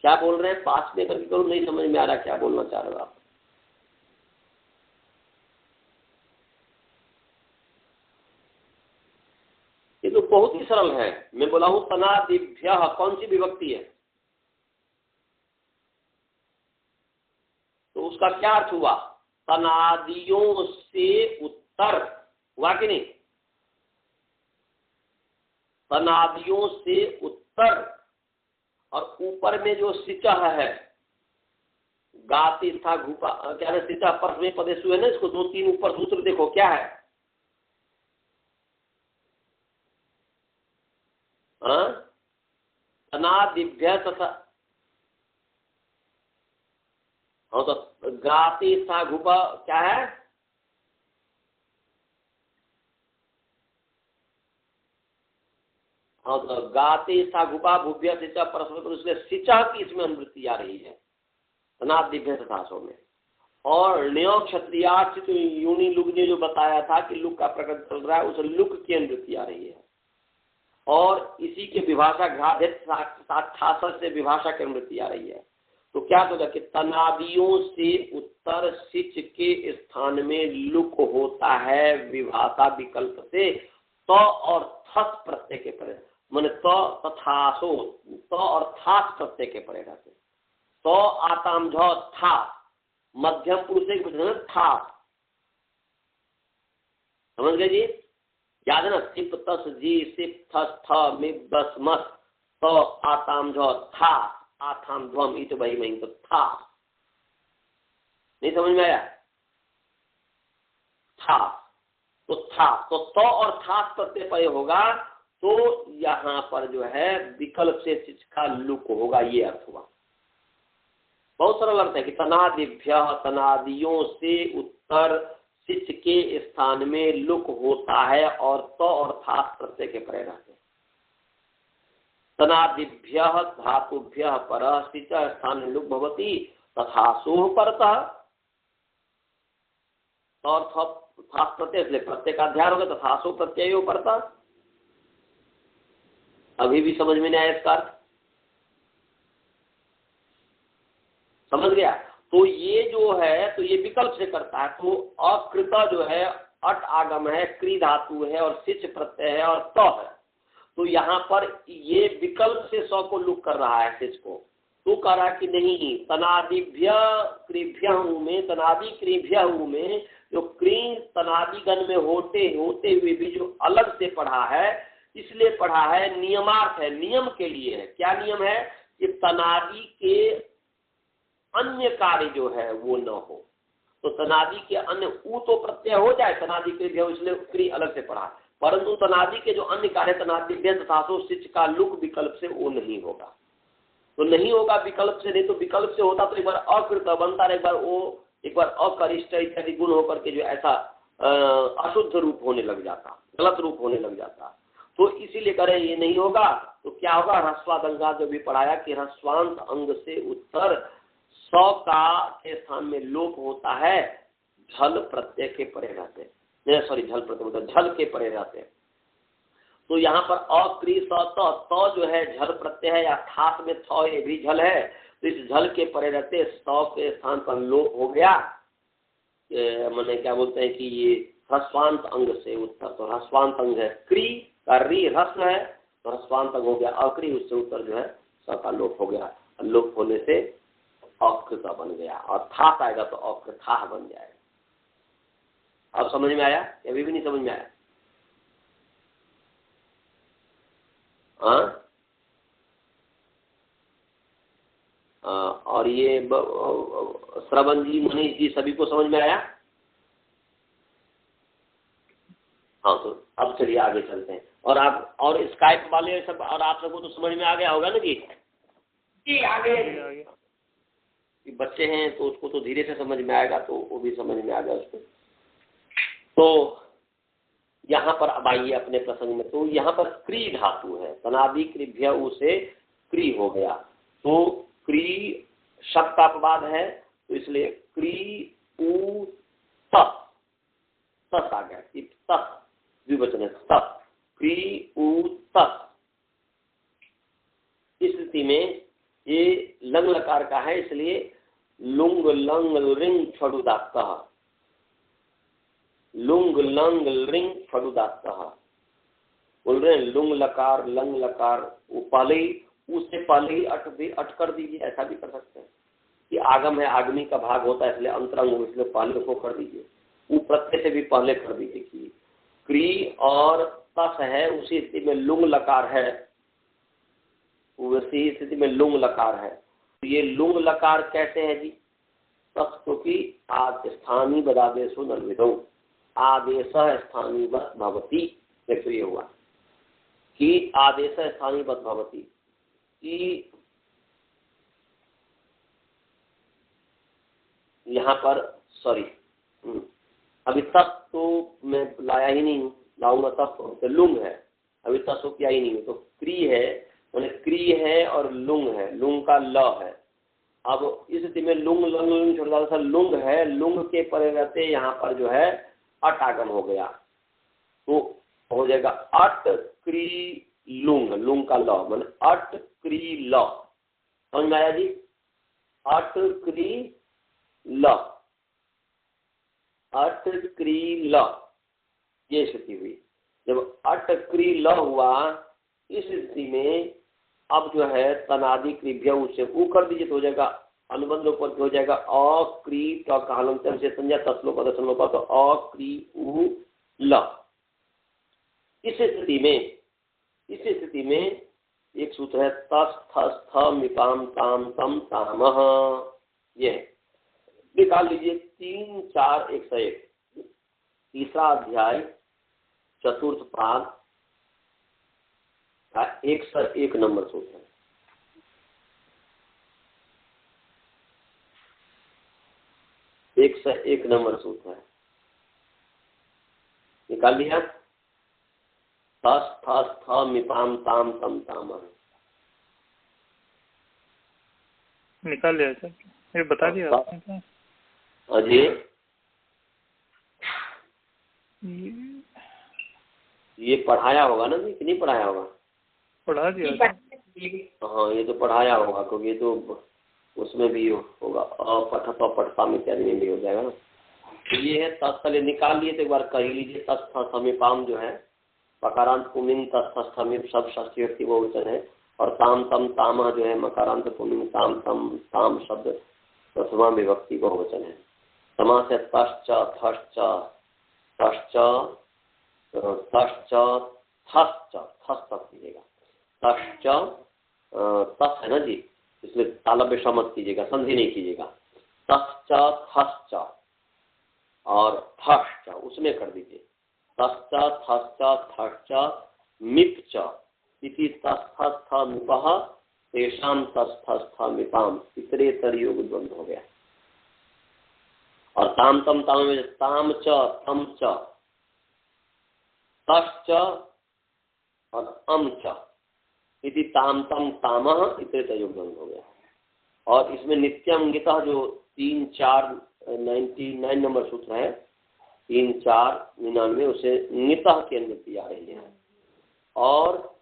क्या बोल रहे हैं? पास में करके करो, नहीं समझ में आ रहा क्या बोलना चाह रहे हो आप। ये तो बहुत ही सरल है। मैं बोला हूं तनादिभ्य, कौन सी विभक्ति है? तो उसका क्या अर्थ हुआ? तनादियों से उत्तर हुआ कि नहीं? तनादियों से उत्तर, और ऊपर में जो सिचह है, गाति था घूपा क्या है, सिचह पर में पदेशु है ना, इसको 2-3 ऊपर सूत्र देखो क्या है। तनादिभ्य तथा, हाँ तो गाति था घूपा क्या है? हाँ तो गाते सागुपा भूभ्य सिंचा परस्पर, तो इसलिए सिंचा की इसमें अनुवृत्ति आ रही है तनादिभ्य तथासो में। और न्यो क्षत्रियार्चित यूनि लुक ने जो बताया था कि लुक का प्रकट चल रहा है, उस लुक की अनुवृत्ति आ रही है। और इसी के विभाषा घाधित साक्षासर से विभाषा की अनुवृत्ति आ रही है। तो क्या होगा कि तनादियों से उत्तर सिच के स्थान में लुक होता है विभाषा विकल्प से तो और थस प्रत्यय के परे, माने तो तथासो, तो और थास प्रत्यय के परे रहते। तो आताम झ था, मध्यम पुरुष से था, समझ गए जी? याद है ना? सिप तस जी सिप थस थ मिप दस मस, तो आताम झ था, आथाम ध्वम इत बही मही, तो था। नहीं समझ में आया? था तो था, तो और थास प्रत्यय पय होगा, तो यहाँ पर जो है विकल्प से सिच का लुक होगा, ये अर्थ हुआ। बहुत सरल अर्थ है कि तनादिभ्य, तनादियों से उत्तर सिच के स्थान में लुक होता है, और तो और थास प्रत्यय के परे रहते। तनादिभ्य धातुभ्य पर सिच स्थान लुक भवति तथा सोह परतः, और थास प्रत्यय इसलिए प्रत्यय का अध्याय होगा, तथा सो प्रत्यय परतः। अभी भी समझ में नहीं आया इसका अर्थ? समझ गया? तो ये जो है, तो ये विकल्प से करता है। तो अकृत जो है अट आगम है, क्री धातु है, और सिच प्रत्यय है, और त है। तो यहाँ पर ये विकल्प से स को लुक कर रहा है सिच को। तो कह रहा कि नहीं, तनादिभ्य क्रिभ्य में, तनादि क्रिभ्य में जो क्री तनादि गण में होते हुए भी जो अलग से पढ़ा है, इसलिए पढ़ा है नियमार्थ है, नियम के लिए है। क्या नियम है? कि तनादि के अन्य कार्य जो है वो न हो। तो तनादि के अन्य ऊ तो प्रत्यय हो जाए तनादि के भी, इसलिए क्री अलग से पढ़ा, परंतु तनादि के जो अन्य कार्य तनादिभ्य तथा सिच का लुक विकल्प से वो नहीं होगा। तो नहीं होगा विकल्प से, नहीं तो विकल्प से होता तो एक बार अकृत बनता, एक बार अकरिष्ट इत्यादि गुण होकर के जो ऐसा अशुद्ध रूप होने लग जाता, गलत रूप होने लग जाता। तो इसीलिए करें ये नहीं होगा। तो क्या होगा? ह्रस्वादंगा जो भी पढ़ाया कि ह्रस्वांत अंग से उत्तर सौ का के स्थान में लोप होता है, झल प्रत्यय के परे रहते, सॉरी झल प्रत्यय मतलब झल के परे रहते। तो यहाँ पर अक्री तो जो है झल प्रत्यय है, या खास में थ ये भी झल है, तो इस झल के परे रहते सौ के स्थान पर लोप हो गया। मैंने क्या बोलते हैं कि ये ह्रस्वांत अंग से उत्तर, तो ह्रस्वांत अंग है क्री का री ह्रस्व है, तो ह्रस्वांत अंग हो गया अक्री, उससे उत्तर जो है स का लोप हो गया। लोप होने से अकृता बन गया, और थास आएगा तो अकृथा बन जाएगा। अब समझ में आया? अभी भी नहीं समझ में आया? और ये श्रवण जी, मनीष जी, सभी को समझ में आया? हाँ, तो अब चलिए आगे चलते हैं। और आप और स्काइप वाले सब, और आप सबको तो समझ में आ गया होगा ना जी? जी आगे बच्चे हैं तो उसको तो धीरे से समझ में आएगा, तो वो भी समझ में आ गया उसको। तो यहाँ पर अब आइए अपने प्रसंग में। तो यहाँ पर क्री धातु है, तनादि कृभ्य उ से क्री हो गया, तो क्री शब्द का अपवाद है, तो इसलिए क्री उ तस, तस आ गया, तस द्विवचन है, तस, क्री उ तस। इस स्थिति में ये लंग लकार का है, इसलिए लुंग लंग रिंग फड़ुदात, लुंग लंग रिंग फड़ुदात बोल रहे हैं। लुंग लकार लंग लकार, वो पहले ही, उससे पहले ही अट कर दीजिए, ऐसा भी कर सकते हैं कि आगम है, आगमी का भाग होता है, इसलिए अंतरंग हो, इसलिए पहले को कर दीजिए, वो प्रत्यय से भी पहले कर दीजिए कि क्री और तस है, उसी स्थिति में लुंग लकार है, उसी स्थिति में लुंग लकार है। तो ये लुंग लकार कैसे है जी? तस क्योंकि आज स्थानीय बदादेशो नर्विदो, आदेश स्थानीय भवती, देखो ये हुआ कि आदेश स्थानीय भवती, कि यहाँ पर सॉरी अभी तक तो मैं लाया ही नहीं हूँ, लाऊंगा तब तो लुंग है, अभी तक तो किया ही नहीं हूँ। तो क्री है, मैंने क्री है और लुंग है, लुंग का ल है। अब इस स्थिति में लुंग लंग लुंग छोटा सा लुंग है, लुंग के परिवर्ते यहाँ पर जो है अट आगम हो गया, तो हो जाएगा अट क्री लुंग, लुंग का ल, मैंने अट क्री ल, समझ में आया जी? अट क्री ल, अट क्री ल, ये स्थिति हुई। जब अट क्री ल हुआ, इस स्थिति में अब जो है तनादि कृभ्य उसे ऊ कर दीजिए, तो हो जाएगा अनुबंध ऊपर हो जाएगा अक्री कालंतर से संज्ञा तत्लों तो अक्री उ ल। इस स्थिति में एक सूत्र है तस थस थ मिपाम ताम तम तामह, ये निकाल लीजिए 3 4 101, तीसरा अध्याय चतुर्थ पाद 101 नंबर सूत्र है। एक से एक नंबर सूत्र है, निकाल लिया। थस थस थ मिपाम ताम तम ताम, निकाल लिया सर, ये बता दिया आपने क्या? हाँ जी, ये पढ़ाया होगा ना जी कि नहीं पढ़ाया होगा? पढ़ा दिया। हाँ ये तो पढ़ाया होगा, क्योंकि ये तो उसमें भी होगा, अपठत अपठता में इत्यादि में भी हो जाएगा ना। तो ये है तत्स्थल, निकाल लिए तो एक बार कह लीजिए। तत्स्थ समीपाम जो है मकारांत पुमिंग, तत्स्थ समीप सब षष्ठी व्यक्ति बहुवचन है, और ताम तम ताम जो है मकारांत पुमिंग ताम तम ताम शब्द प्रथमा विभक्ति बहुवचन है। समास है तश्च थश्च तश्च तश्च थश्च, थस तक कीजिएगा, तश्च तस है ना जी, इसमें तालव्य श मत कीजिएगा, संधि नहीं कीजिएगा। तश्च थश्च और थश्च उसमें कर दीजिए, तश्च थश्च थश्च मिप्च इति तस्थस्थ मिपः तेषां तस्थस्थ मिपाम, इतरेतर योग द्वंद्व हो गया। और ताम तम ताम में ताम च तम च तश्च और अम च इति ताम तम तामः इतरेतर योग द्वंद्व हो गया। और इसमें नित्यंगिता जो 3 4 99 नंबर सूत्र है, 3 4 99, उसे नितः के अंदर दी आ रही है। और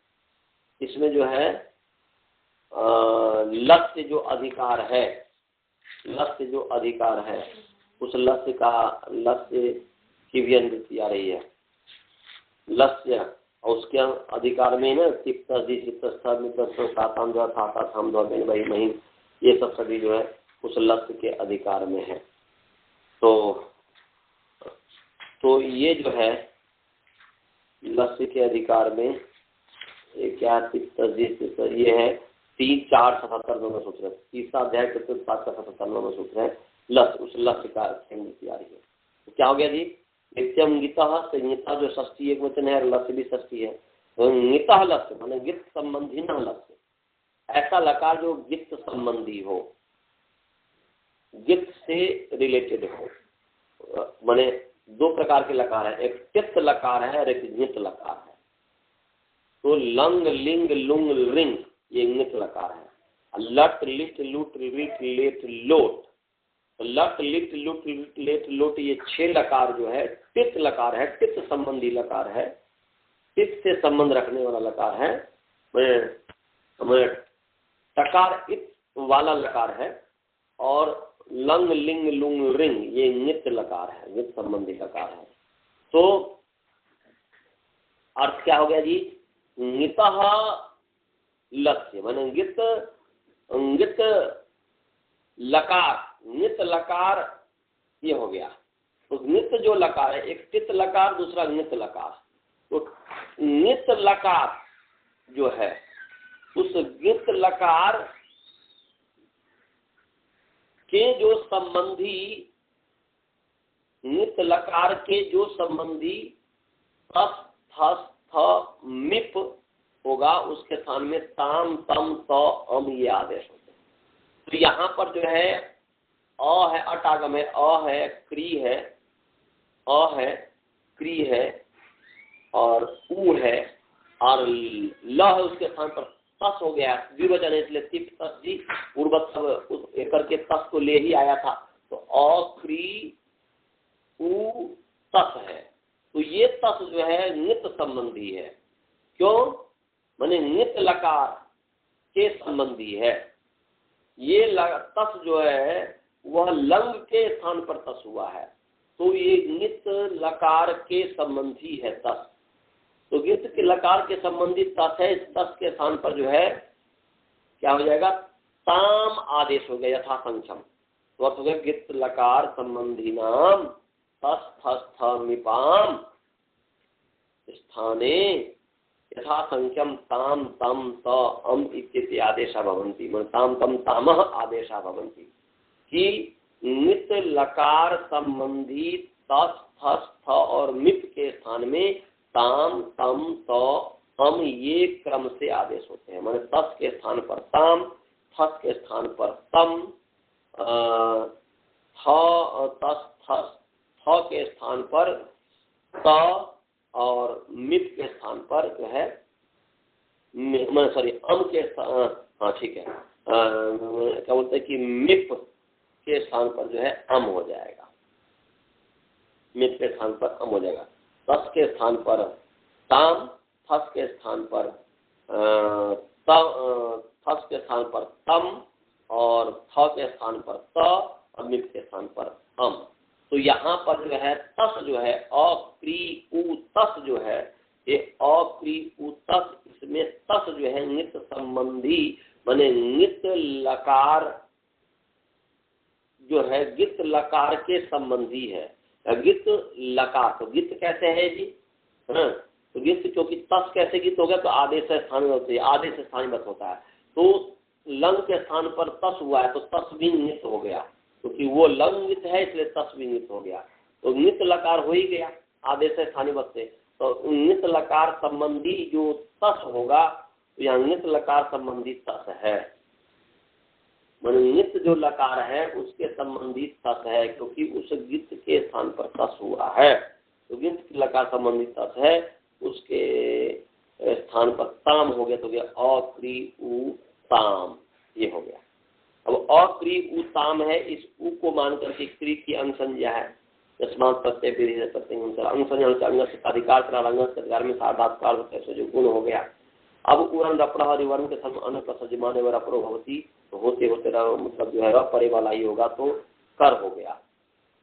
इसमें जो है लस्य जो अधिकार है, लस्य जो अधिकार है, उस लस्य का, लस्य की भी अनुवृत्ति आ रही है। लस्य और उसके अधिकार में ना तिप्त साताम जो था थाम दो महीन, ये सब सभी जो है उस लस्य के अधिकार में है। तो ये जो है लस्य के अधिकार में ये क्या तिप्त ये है 3 4 77 नंबर सूत्र है। तीसरा अध्याय चतुर्थ पाद का 77 नंबर सूत्र है लस्य, उस लस्य का अनुवृत्ति आ रही है। तो क्या हो गया जी? नित्यम गीता से गीता जो षष्ठी एक वचन है और लस्य भी षष्ठी है। तो गीता लस्य माने गित संबंधी न लस्य, ऐसा लकार जो गित संबंधी हो, गित से रिलेटेड हो, माने दो प्रकार के लकार है, एक तित लकार है और एक ङित लकार है। तो लंग लिंग लुंग रिंग ये ङित लकार है। लट लिट लुट रिट लेट लोट, लट लिट लुट लेट लोट ये 6 लकार जो है तित लकार है, तित संबंधी लकार है, तित से संबंध रखने वाला लकार है। टकार इत वाला लकार है और लंग लिंग लुंग रिंग ये ङित लकार है, ङित संबंधी लकार है। तो अर्थ क्या हो गया जी? ङितः लस्य माने ङित लकार, ङित लकार ये हो गया। तो ङित जो लकार है, एक तित लकार दूसरा ङित लकार। तो ङित लकार जो है उस ङित लकार के जो संबंधी, ङित लकार के जो संबंधी तस थस थ मिप होगा उसके स्थान में ताम तम त अम ये आदेश होते हैं। तो यहाँ पर जो है अ है, अटागम है, अ है, क्री है, अ है, क्री है और उ है और ल है, उसके स्थान पर तस हो गया द्विवचन है, इसलिए तिप तस जी पूर्वत सब करके तस को ले ही आया था। तो अ क्री उ तस है। तो ये तस जो है ङित संबंधी है। क्यों? माने ङित लकार के संबंधी है। ये तस जो है वह लंग के स्थान पर तस हुआ है, तो ये ङित लकार के संबंधी है तस। तो ङित के लकार के संबंधी तस है, इस तस के स्थान पर जो है क्या हो जाएगा? ताम आदेश हो गया यथा संख्यम। तो अर्थ हो गया ङित लकार संबंधी नाम तस थस थ मिपाम स्थाने यथा संख्यम ताम तम त अम इत्येते आदेशा भवन्ति। मन ताम तम तामः आदेशा भवन्ति कि ङित लकार संबंधी तस थस थ और मिप के स्थान में ताम तम त अम ये क्रम से आदेश होते हैं। माने तस के स्थान पर ताम, थस के स्थान पर तम, तस थस थ के स्थान पर त और मिप के स्थान पर जो है अम के हाँ ठीक है, क्या बोलते हैं कि मिप के स्थान पर जो है अम हो जाएगा, मिप के स्थान पर अम हो जाएगा। तस के स्थान पर ताम, थस के स्थान पर थस के स्थान पर तम और थ के स्थान पर त और मिप के स्थान पर अम। तो यहाँ पर जो है तस जो है अक्री उ तस जो है ये अक्री उ तस, इसमें तस जो है ङित संबंधी माने ङित लकार जो है ङित लकार के संबंधी है। ङित लकार, तो ङित कैसे है जी? हाँ, तो ङित क्योंकि तस कैसे ङित हो गया तो आदेश स्थानीय होते हैं, आदेश स्थानीय होता है। तो लंग के स्थान पर तस हुआ है तो तस भी ङित हो गया, क्योंकि वो लंग ङित है इसलिए तस भी ङित हो गया। तो ङित लकार हो ही गया आदेश स्थानीय से। तो ङित लकार संबंधी जो तस होगा तो यहाँ ङित लकार संबंधी तस है। मान ङित जो लकार है उसके संबंधी तस है, क्योंकि उस ङित के स्थान पर तस हुआ है। तो ङित लकार संबंधी तस है, उसके स्थान पर ताम हो गया तो गया अक्री उ ताम, ये हो गया। अब अक्री उ ताम है, इस उ को मान करके क्री की अंग संज्ञा है। यस्मात् प्रत्यय विधि प्रत्यय अंग संज्ञा अंग से अधिकार अधिकार में साधात्कार जो गुण हो गया। अब उरन रपड़ा वर्ण के सम अन प्रसजमान व रपरो भवती, तो होते होते मतलब जो है परे वाला ही होगा तो कर हो गया।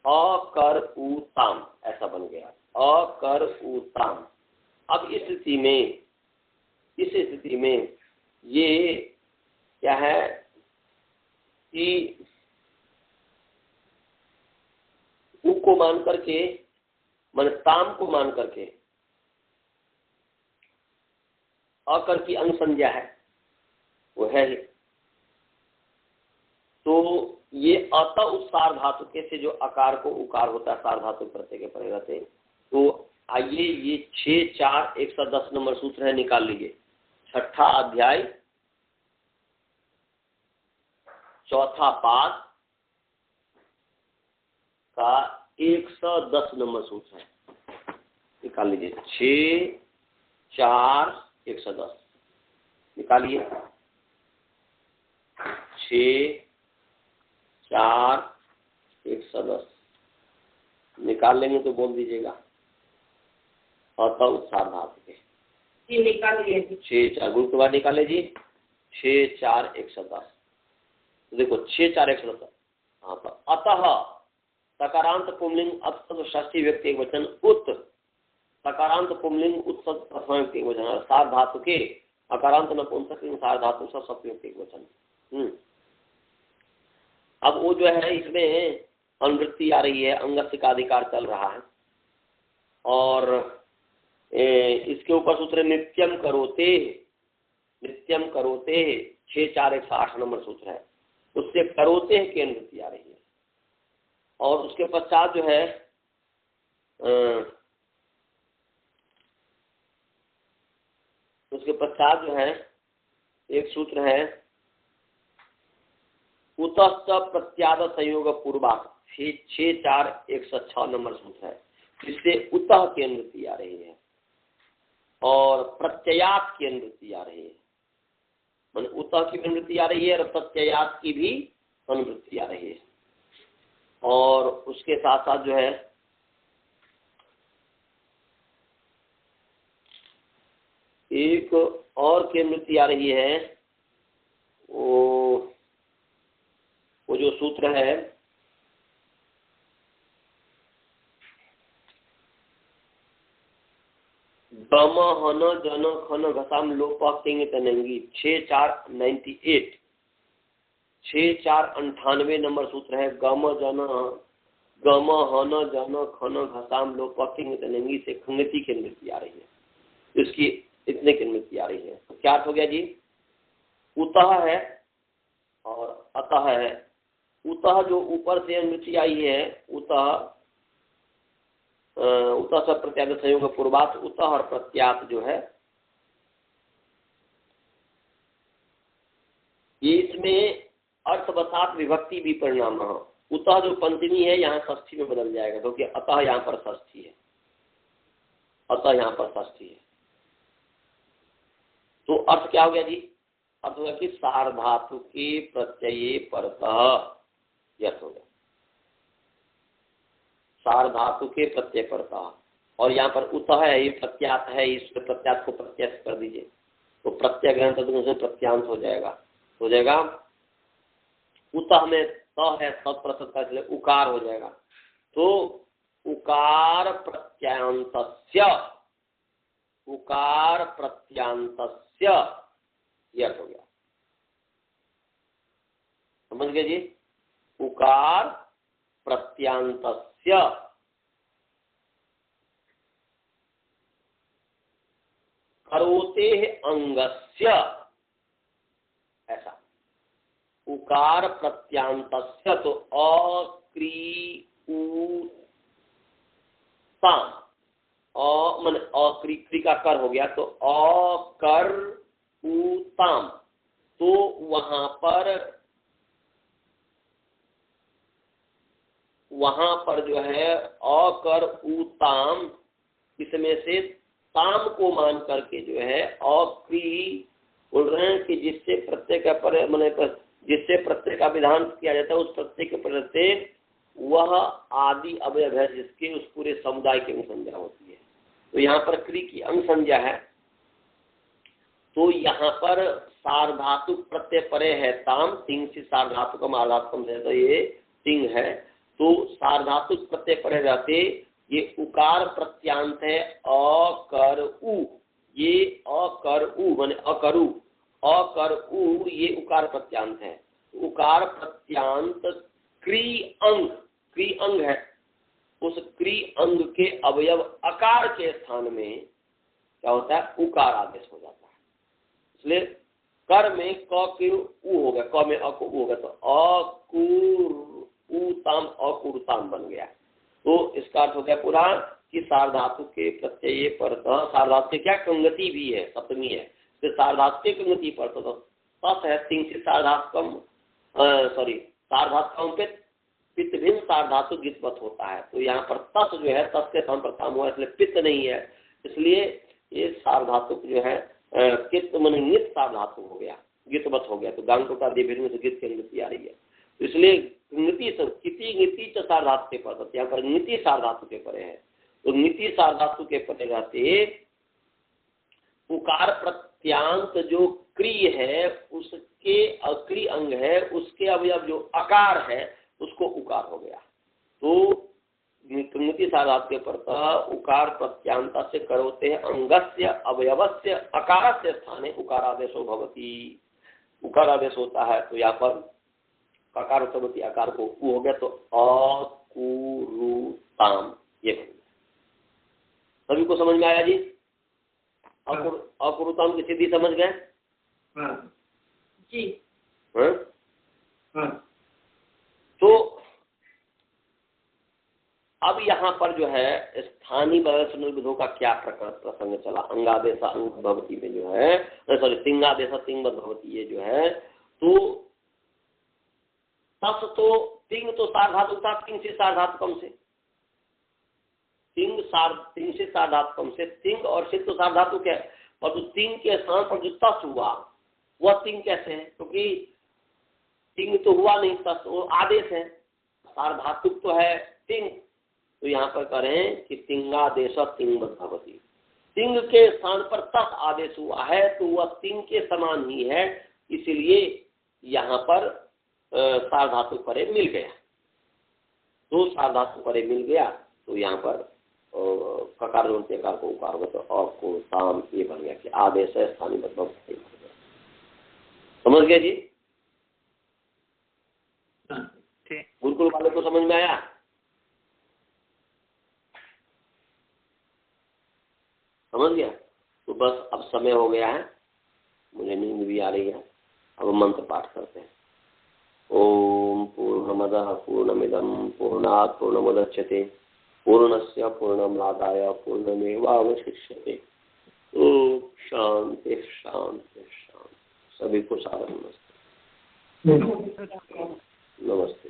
अकर उ ताम ऐसा बन गया, अकर उ ताम। अब इस स्थिति में ये क्या है कि उ को मान करके मान ताम को मान करके अकर की अंग संज्ञा है वो है ही। तो ये अत उस सार धातु के से जो आकार को उकार होता है सार धातु प्रत्यय के परे रहते। तो आइए ये 6-4-110 नंबर सूत्र है, निकाल लीजिए। छठा अध्याय चौथा पाद का 110 नंबर सूत्र है, निकाल लीजिए। 6 4 110 निकालिए। 6 4 110 निकाल लेंगे तो बोल दीजिएगा। अतः उत्साह धातु के जी निकाल लिए जी। 6 4 गुरु के बाद निकाले जी। 6 4 110 तो देखो 6 4 110। हाँ तो अतः तकारांत पुंलिंग अत षष्ठी व्यक्ति एक वचन उत तकारांत पुंलिंग उत्सव प्रथम व्यक्ति एक वचन सार धातु के अकारांत नपुंसक सार धातु सब सप्तमी व्यक्ति एक वचन। अब वो जो है इसमें अनुवृत्ति आ रही है, अंगस्य का अधिकार चल रहा है और इसके ऊपर सूत्र नित्यम करोते 6 4 108 नंबर सूत्र है, उससे करोते की अनुवृत्ति आ रही है। और उसके पश्चात जो है एक सूत्र है उतश्च प्रत्याद संयोग पूर्वाक 6 4 106 नंबर सूत्र है, जिससे उतः की अनुवृत्ति आ रही है और प्रत्ययात की अनुवृत्ति आ रही है। मान उतः की अनुवृत्ति आ रही है और प्रत्ययात की भी अनुवृत्ति आ रही है। और उसके साथ साथ जो है एक और की अनुवृत्ति आ रही है, वो जो सूत्र है गम हन जन खन घसाम लोप तिंग तनंगी 6 4 98 6 4 98 नंबर सूत्र है। गम हन जन खन घसाम लोप तिंग तनंगी से खंगति की अनुवृत्ति आ रही है, इसकी इतने की अनुवृत्ति आ रही है। तो क्या अर्थ हो गया जी? उतः है और अतः है। उतः जो ऊपर से अनुवृत्ति आई है, उतः से प्रत्यात संयोग पूर्वात उतः और प्रत्यात जो है इसमें अर्थवसात विभक्ति भी परिणाम है। उतः जो पंचमी है यहाँ षष्ठी में बदल जाएगा, क्योंकि अतः यहाँ पर षष्ठी है, अतः यहाँ पर षष्ठी है। तो अर्थ क्या हो गया जी? अर्थ हो गया कि सार्वधातु के प्रत्यये परतः, यह हो गया सार्वधातु के प्रत्यय परतः। और यहाँ पर उतः है, ये प्रत्यात है, इस प्रत्यात को प्रत्यय कर दीजिए तो प्रत्यय ग्रहण तदनुसार प्रत्यांत हो जाएगा। उतः में त है तत्प्रसत का, इसलिए उकार हो जाएगा। तो उकार प्रत्यांतस्य यह हो गया। समझ गए जी? उकार प्रत्यांतस्य करोते अंगस्य, ऐसा उकार प्रत्यांतस्य। तो अक्रिऊताम मन अक्री का कर हो गया, तो अकर उताम। तो वहां पर जो है अकर उताम, इसमें से ताम को मान करके जो है अक्री बोल रहे हैं कि जिससे प्रत्यय का जिससे प्रत्यय का विधान किया जाता है, उस प्रत्यय के प्रत्यय वह आदि अवयव है जिसके उस पूरे समुदाय की अंग संज्ञा होती है। तो यहाँ पर क्री की अंग संज्ञा है, तो यहाँ पर सार्वधातुक प्रत्यय परे है ताम, तिंग से सार्वधातुकम आर्धातुकम है, तो ये तिंग है। तो सार्वधातुक प्रत्यय परे रहते ये उकार प्रत्यांत है अकर उ, ये अकर उ माने अकरु, अकर उ ये उकार प्रत्यांत है। उकार प्रत्यांत क्री अंग है, उस क्री अंग के अवयव अकार के स्थान में क्या होता है? उकार आदेश हो जाता है। इसलिए कर में क के उ हो गया, क में अ को उ हो गया, तो अकुरुताम अकुरुताम बन गया। तो इसका अर्थ हो गया पूरा कि सार्वधातु के प्रत्यय परतः, सार्वधातु के क्या कंगति भी है, सप्तमी है, तो सार्वधातु के कंगति परतः तत् है तिंग से सार्वधातुकम सार्वधातुकम पे पितभिन्न सार्वधातु गितवत होता है। तो यहाँ पर तस जो है तस के स्थान पर ताम हुआ, इसलिए पित्त नहीं है, इसलिए ये सार्वधातु जो है कित मन नित सार्वधातु हो गया, गितवत हो गया। तो गांग का दे में गित की अंगति आ रही है, तो इसलिए नीति सार्वधातु के पद, यहाँ पर नीति सार्वधातु के परे है। तो नीति सार्वधातु के परे रहते उकार प्रत्यांत जो क्रिय है उसके अक्रिय अंग है, उसके अवयव जो अकार है उसको उकार हो गया। तो नीति सार्वधातु के परतः उकार प्रत्यांत से करोते अंगस्य अवयवस्य अकारस्य स्थाने उकारादेशो भवति। उकारादेश होता है तो यहाँ पर अकार भवति, अकार को उ हो गया तो अकुरुताम, ये सभी को समझ में आया जी? अकुरुताम की सिद्धि समझ गए? जी। तो अब यहाँ पर जो है स्थानीय बदल विधों का क्या प्रसंग चला। अंगादेशा अंग भवती में जो है, सॉरी तिंगादेशा तिंग भवती, ये जो है तो तस तो तिंग तो सार्वधातु था, तिंग से सार्वधातु कम से, तिंग से सार्वधातु कम से, तिंग और सिद्ध तो सार्वधातु क्या है, और तो तिंग के स्थान पर जो तस हुआ वह तिंग कैसे है, क्योंकि तिंग तो हुआ नहीं, तस वो आदेश है, सार्वधातु तो है तिंग। तो यहाँ पर करें कि तिंगादेश तिंग भवती, तिंग के स्थान पर तस आदेश हुआ है तो वह तिंग के समान ही है, इसलिए यहाँ पर सार्वधातु परे मिल गया। तो सार्वधातु परे मिल गया तो यहाँ पर ककार कार को उकार हो तो को ताम ये बन गया कि आदेश है स्थानीय मतलब। समझ गया जी? गुरुकुल वाले को समझ में आया? समझ गया? तो बस अब समय हो गया है, मुझे नींद भी आ रही है, अब मंत्र पाठ करते हैं। ओम पूर्णमदः पूर्णमिदं पूर्णात् पूर्णमुदच्यते पूर्णस्य पूर्णमादाय पूर्णमेवावशिष्यते। ओम शांति शांति शांति। सभी को सादर नमस्ते। नमस्ते।